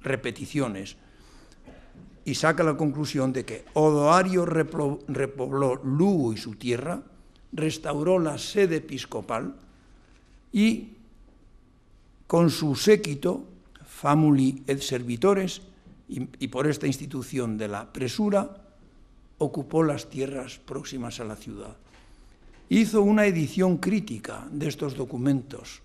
repeticiones y saca la conclusión de que Odoario repobló Lugo y su tierra, restauró la sede episcopal y con su séquito, famuli et servitores, y por esta institución de la presura, ocupó las tierras próximas a la ciudad. Hizo una edición crítica de estos documentos,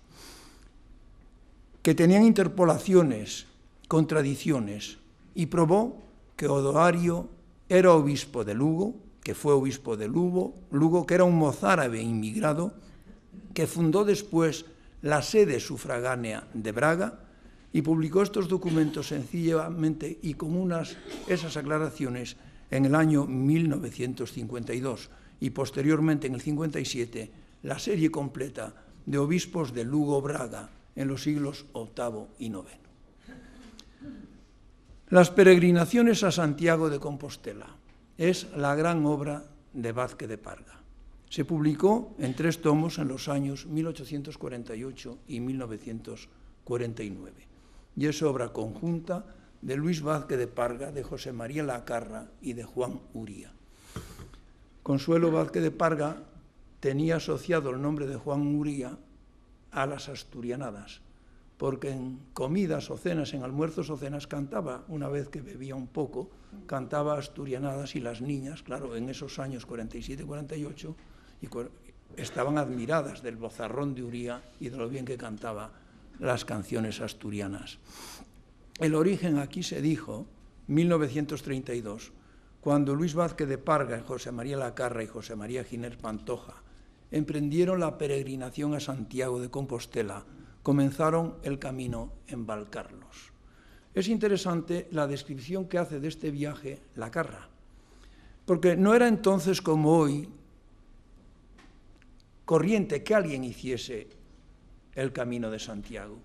que tenían interpolaciones, contradicciones, y probó que Odoario era obispo de Lugo, que fue obispo de Lugo, que era un mozárabe inmigrado, que fundó después la sede sufragánea de Braga y publicó estos documentos sencillamente y con esas aclaraciones en el año 1952 y posteriormente en el 57 la serie completa de obispos de Lugo-Braga en los siglos VIII y IX. Las peregrinaciones a Santiago de Compostela es la gran obra de Vázquez de Parga. Se publicó en 3 tomos en los años 1848 y 1949 y es obra conjunta de Luis Vázquez de Parga, de José María Lacarra y de Juan Uría. Consuelo Vázquez de Parga tenía asociado el nombre de Juan Uría a las asturianadas, porque en comidas o cenas, en almuerzos o cenas, cantaba, una vez que bebía un poco, cantaba asturianadas y las niñas, claro, en esos años 47 y 48, estaban admiradas del vozarrón de Uría y de lo bien que cantaba las canciones asturianas. El origen aquí se dijo, 1932, cuando Luis Vázquez de Parga, José María Lacarra y José María Giner Pantoja emprendieron la peregrinación a Santiago de Compostela, comenzaron el camino en Valcarlos. Es interesante la descripción que hace de este viaje Lacarra, porque no era entonces como hoy corriente que alguien hiciese el Camino de Santiago.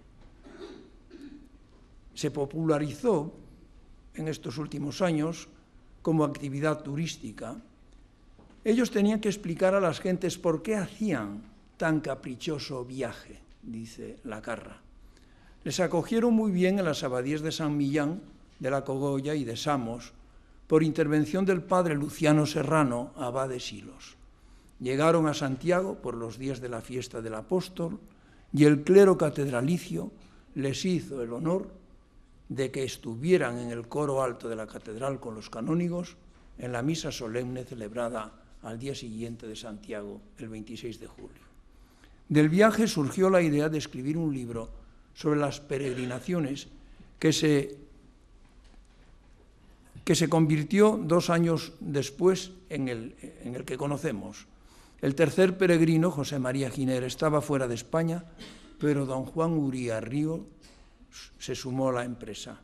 Se popularizó en estos últimos años como actividad turística. Ellos tenían que explicar a las gentes por qué hacían tan caprichoso viaje, dice Lacarra. Les acogieron muy bien en las abadías de San Millán, de la Cogolla y de Samos, por intervención del padre Luciano Serrano, abad de Silos. Llegaron a Santiago por los días de la fiesta del apóstol y el clero catedralicio les hizo el honor de que estuvieran en el coro alto de la catedral con los canónigos en la misa solemne celebrada al día siguiente de Santiago, el 26 de julio. Del viaje surgió la idea de escribir un libro sobre las peregrinaciones que se convirtió 2 años después en el que conocemos. El tercer peregrino, José María Giner, estaba fuera de España, pero don Juan Uría Río se sumó a la empresa.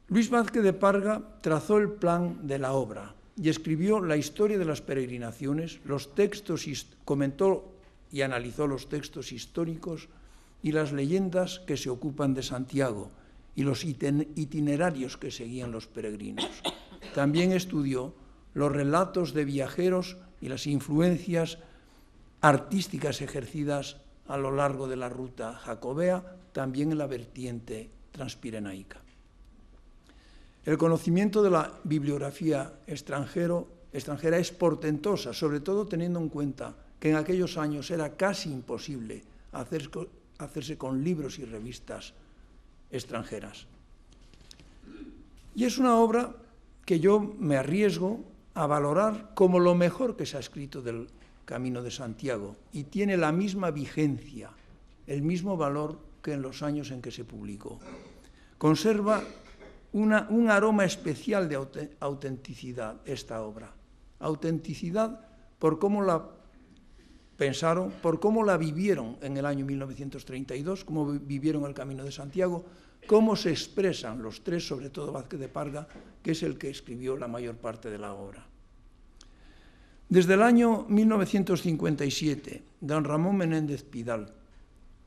Luis Vázquez de Parga trazó el plan de la obra y escribió la historia de las peregrinaciones, comentó y analizó los textos históricos y las leyendas que se ocupan de Santiago y los itinerarios que seguían los peregrinos. También estudió los relatos de viajeros y las influencias artísticas ejercidas a lo largo de la ruta jacobea, también en la vertiente transpirenaica. El conocimiento de la bibliografía extranjera es portentosa, sobre todo teniendo en cuenta que en aquellos años era casi imposible hacerse con libros y revistas extranjeras. Y es una obra que yo me arriesgo a valorar como lo mejor que se ha escrito del Camino de Santiago y tiene la misma vigencia, el mismo valor que en los años en que se publicó. Conserva un aroma especial de autenticidad esta obra. Autenticidad por cómo la pensaron, por cómo la vivieron en el año 1932, cómo vivieron el Camino de Santiago, cómo se expresan los tres, sobre todo Vázquez de Parga, que es el que escribió la mayor parte de la obra. Desde el año 1957, don Ramón Menéndez Pidal,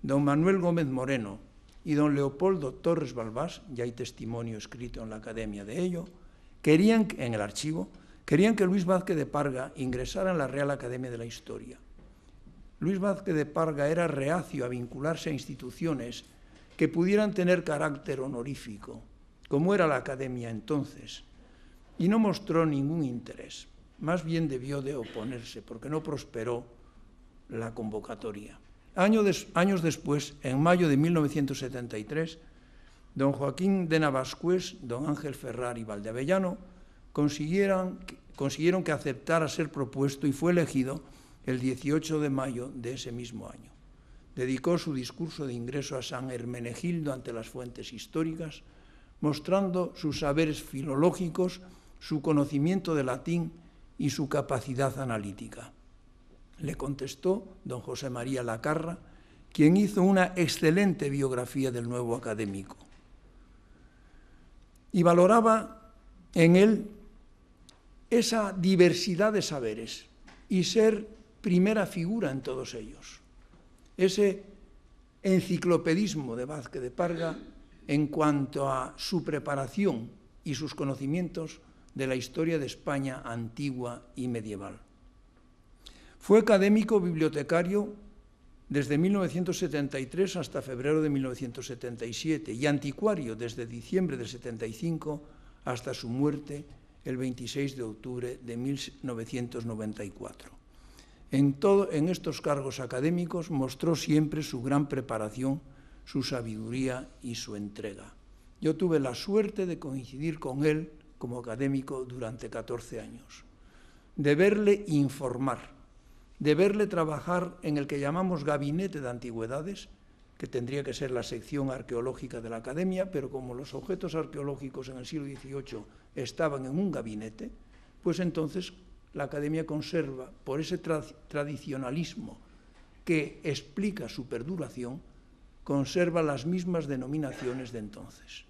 don Manuel Gómez Moreno y don Leopoldo Torres Balbás, ya hay testimonio escrito en la Academia de ello, querían, en el archivo, querían que Luis Vázquez de Parga ingresara en la Real Academia de la Historia. Luis Vázquez de Parga era reacio a vincularse a instituciones que pudieran tener carácter honorífico, como era la Academia entonces, y no mostró ningún interés. Más bien debió de oponerse, porque no prosperó la convocatoria. Años después, en mayo de 1973, don Joaquín de Navascués, don Ángel Ferrar y Valdeavellano consiguieron que aceptara ser propuesto y fue elegido el 18 de mayo de ese mismo año. Dedicó su discurso de ingreso a San Hermenegildo ante las fuentes históricas, mostrando sus saberes filológicos, su conocimiento de latín y su capacidad analítica. Le contestó don José María Lacarra, quien hizo una excelente biografía del nuevo académico. Y valoraba en él esa diversidad de saberes y ser primera figura en todos ellos. Ese enciclopedismo de Vázquez de Parga en cuanto a su preparación y sus conocimientos de la historia de España antigua y medieval. Fue académico bibliotecario desde 1973 hasta febrero de 1977 y anticuario desde diciembre del 75 hasta su muerte el 26 de octubre de 1994. En estos cargos académicos mostró siempre su gran preparación, su sabiduría y su entrega. Yo tuve la suerte de coincidir con él como académico durante 14 años, de verle informar, de verle trabajar en el que llamamos Gabinete de Antigüedades, que tendría que ser la sección arqueológica de la Academia, pero como los objetos arqueológicos en el siglo XVIII estaban en un gabinete, pues entonces la Academia conserva, por ese tradicionalismo que explica su perduración, conserva las mismas denominaciones de entonces.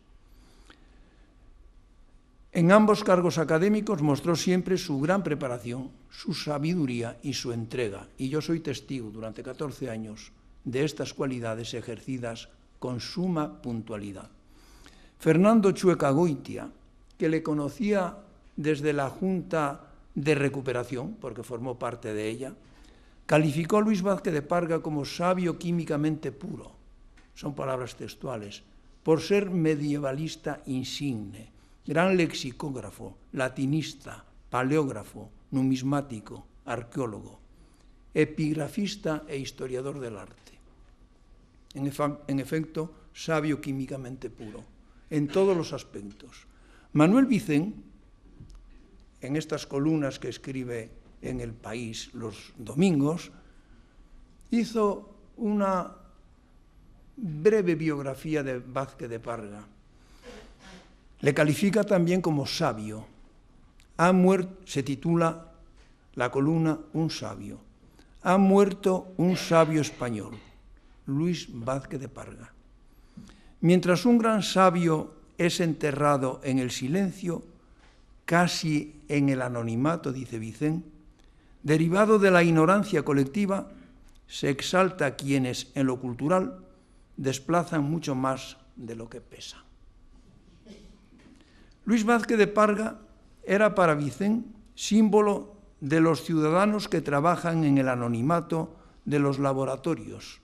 En ambos cargos académicos mostró siempre su gran preparación, su sabiduría y su entrega, y yo soy testigo durante 14 años de estas cualidades ejercidas con suma puntualidad. Fernando Chueca Goitia, que le conocía desde la Junta de Recuperación, porque formó parte de ella, calificó a Luis Vázquez de Parga como sabio químicamente puro, son palabras textuales, por ser medievalista insigne, gran lexicógrafo, latinista, paleógrafo, numismático, arqueólogo, epigrafista e historiador del arte. En efecto, sabio químicamente puro, en todos los aspectos. Manuel Vicén, en estas columnas que escribe en El País los domingos, hizo una breve biografía de Vázquez de Parga. Le califica también como sabio. Se titula la columna Un sabio. Ha muerto un sabio español, Luis Vázquez de Parga. Mientras un gran sabio es enterrado en el silencio, casi en el anonimato, dice Vicén, derivado de la ignorancia colectiva, se exalta a quienes en lo cultural desplazan mucho más de lo que pesa. Luis Vázquez de Parga era para Vicén símbolo de los ciudadanos que trabajan en el anonimato de los laboratorios,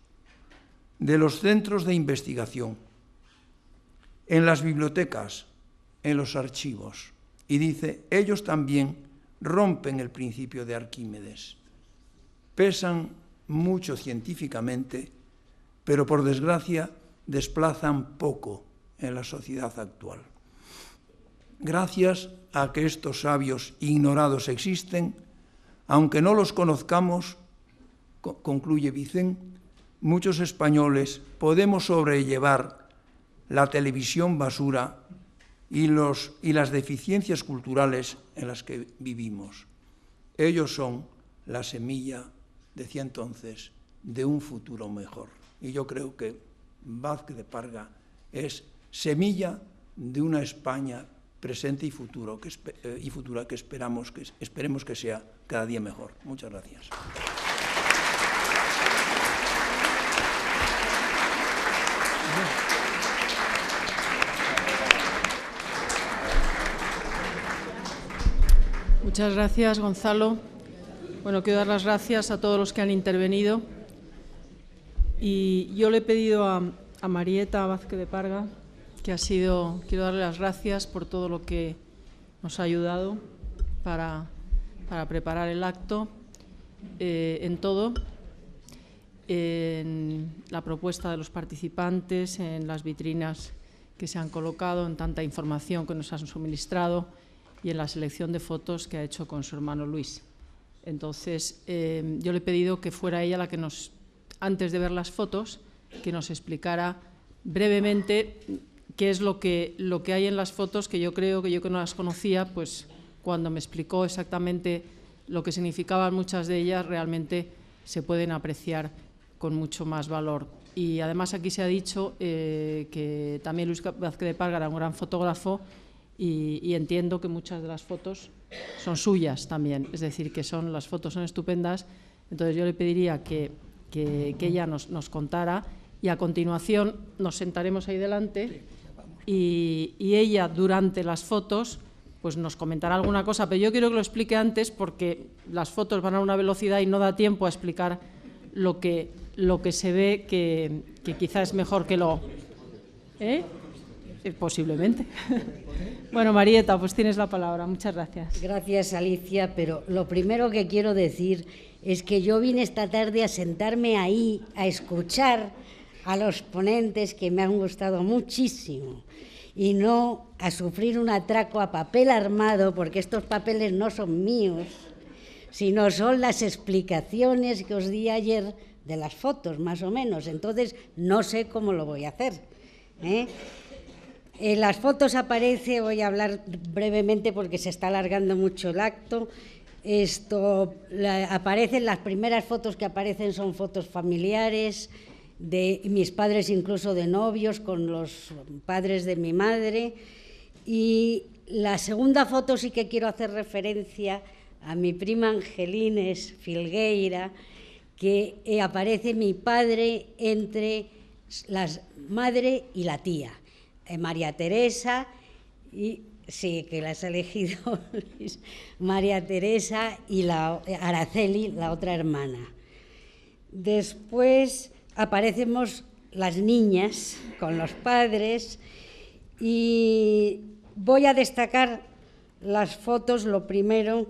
de los centros de investigación, en las bibliotecas, en los archivos. Y dice, ellos también rompen el principio de Arquímedes. Pesan mucho científicamente, pero por desgracia desplazan poco en la sociedad actual. Gracias a que estos sabios ignorados existen, aunque no los conozcamos, concluye Vicén, muchos españoles podemos sobrellevar la televisión basura y las deficiencias culturales en las que vivimos. Ellos son la semilla, decía entonces, de un futuro mejor. Y yo creo que Vázquez de Parga es semilla de una España presente y futura que esperemos que sea cada día mejor. Muchas gracias. Muchas gracias, Gonzalo. Bueno, quiero dar las gracias a todos los que han intervenido. Y yo le he pedido a Marieta Vázquez de Parga, quiero darle las gracias por todo lo que nos ha ayudado para preparar el acto, en todo, en la propuesta de los participantes, en las vitrinas que se han colocado, en tanta información que nos han suministrado y en la selección de fotos que ha hecho con su hermano Luis. Entonces, yo le he pedido que fuera ella la que antes de ver las fotos, que nos explicara brevemente qué es lo que hay en las fotos, que yo creo que yo que no las conocía, pues cuando me explicó exactamente lo que significaban muchas de ellas, realmente se pueden apreciar con mucho más valor. Y además aquí se ha dicho que también Luis Vázquez de Parga era un gran fotógrafo y entiendo que muchas de las fotos son suyas también, es decir, que las fotos son estupendas. Entonces yo le pediría que ella nos contara y a continuación nos sentaremos ahí delante y ella durante las fotos pues nos comentará alguna cosa, pero yo quiero que lo explique antes porque las fotos van a una velocidad y no da tiempo a explicar lo que se ve, que quizá es mejor que lo... Posiblemente. Bueno, Marieta, pues tienes la palabra. Muchas gracias. Gracias, Alicia, pero lo primero que quiero decir es que yo vine esta tarde a sentarme ahí, a escuchar a los ponentes que me han gustado muchísimo y no a sufrir un atraco a papel armado, porque estos papeles no son míos, sino son las explicaciones que os di ayer de las fotos, más o menos. Entonces, no sé cómo lo voy a hacer. En las fotos voy a hablar brevemente porque se está alargando mucho el acto. Aparecen las primeras fotos que aparecen son fotos familiares, de mis padres incluso de novios, con los padres de mi madre. Y la segunda foto sí que quiero hacer referencia a mi prima Angelines Filgueira, que aparece mi padre entre la madre y la tía, María Teresa, y sí, que la has elegido, María Teresa y la Araceli, la otra hermana. Después aparecemos las niñas con los padres y voy a destacar las fotos, lo primero,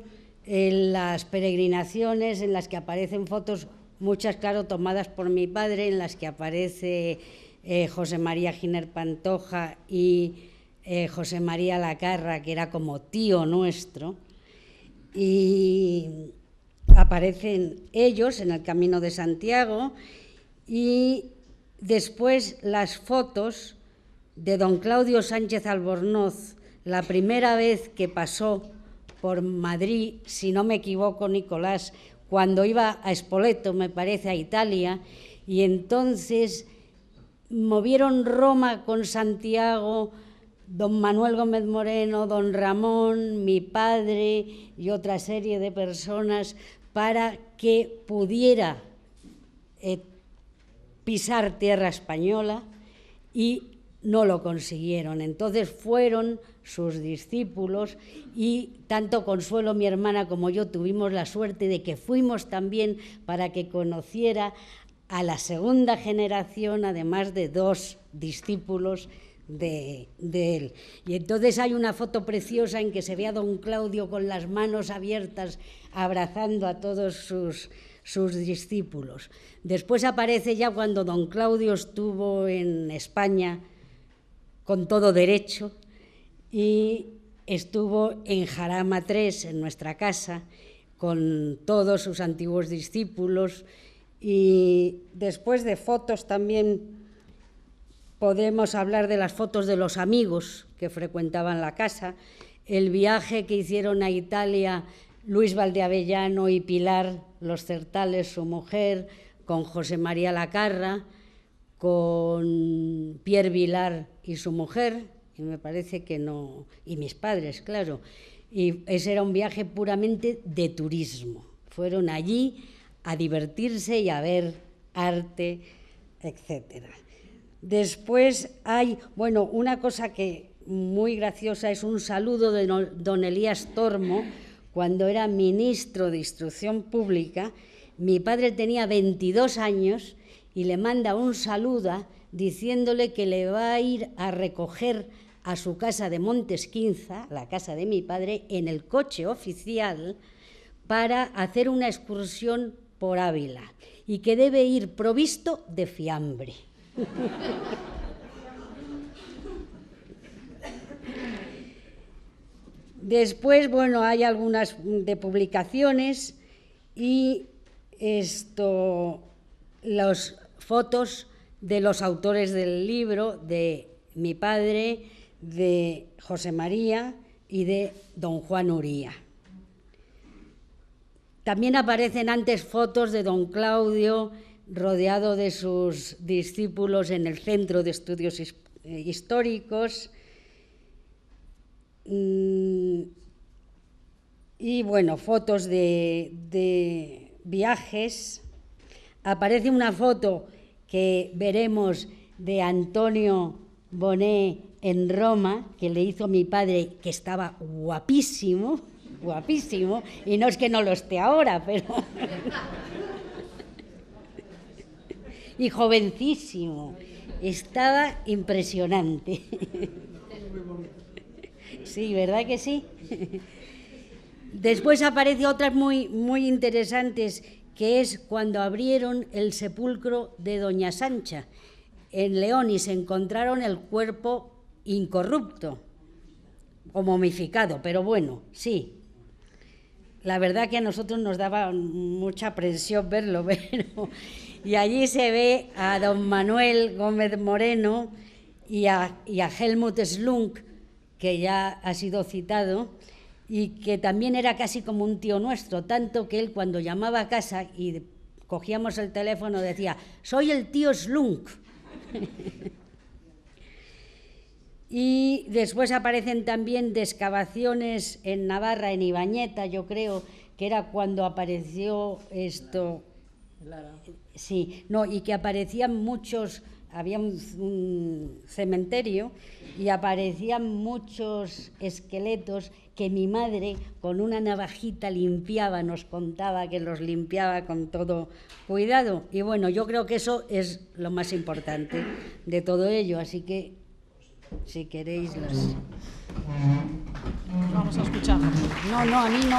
en las peregrinaciones en las que aparecen fotos, muchas, claro, tomadas por mi padre, en las que aparece José María Giner Pantoja y José María Lacarra, que era como tío nuestro, y aparecen ellos en el Camino de Santiago. Y después las fotos de don Claudio Sánchez Albornoz, la primera vez que pasó por Madrid, si no me equivoco, Nicolás, cuando iba a Spoleto, me parece, a Italia, y entonces movieron Roma con Santiago, don Manuel Gómez Moreno, don Ramón, mi padre y otra serie de personas para que pudiera pisar tierra española, y no lo consiguieron. Entonces fueron sus discípulos y tanto Consuelo, mi hermana, como yo tuvimos la suerte de que fuimos también para que conociera a la segunda generación, además de dos discípulos de él. Y entonces hay una foto preciosa en que se ve a don Claudio con las manos abiertas abrazando a todos sus discípulos. Después aparece ya cuando don Claudio estuvo en España con todo derecho y estuvo en Jarama 3, en nuestra casa, con todos sus antiguos discípulos. Y después de fotos también podemos hablar de las fotos de los amigos que frecuentaban la casa, el viaje que hicieron a Italia Luis Valdeavellano y Pilar Los Certales, su mujer, con José María Lacarra, con Pierre Vilar y su mujer, y me parece que no, y mis padres, claro. Y ese era un viaje puramente de turismo. Fueron allí a divertirse y a ver arte, etcétera. Después hay, bueno, una cosa que muy graciosa es un saludo de don Elías Tormo cuando era ministro de Instrucción Pública. Mi padre tenía 22 años y le manda un saludo diciéndole que le va a ir a recoger a su casa de Montesquinza, la casa de mi padre, en el coche oficial para hacer una excursión por Ávila y que debe ir provisto de fiambre. Después, bueno, hay algunas de publicaciones y las fotos de los autores del libro, de mi padre, de José María y de don Juan Uría. También aparecen antes fotos de don Claudio rodeado de sus discípulos en el Centro de Estudios Históricos. Y bueno, fotos de viajes. Aparece una foto que veremos de Antonio Bonet en Roma, que le hizo mi padre, que estaba guapísimo, guapísimo, y no es que no lo esté ahora, pero... y jovencísimo, estaba impresionante. Sí, ¿verdad que sí? Después aparece otras muy, muy interesantes, que es cuando abrieron el sepulcro de doña Sancha en León y se encontraron el cuerpo incorrupto o momificado, pero bueno, sí. La verdad que a nosotros nos daba mucha aprensión verlo, pero... Y allí se ve a don Manuel Gómez Moreno y a Helmut Slunk, que ya ha sido citado, y que también era casi como un tío nuestro, tanto que él cuando llamaba a casa y cogíamos el teléfono decía: soy el tío Slunk. Y después aparecen también de excavaciones en Navarra, en Ibañeta, yo creo que era cuando apareció esto. Sí, no, y que aparecían muchos, había un cementerio y aparecían muchos esqueletos que mi madre con una navajita limpiaba, nos contaba que los limpiaba con todo cuidado. Y bueno, yo creo que eso es lo más importante de todo ello, así que si queréis los... Vamos a escuchar. No, a mí no.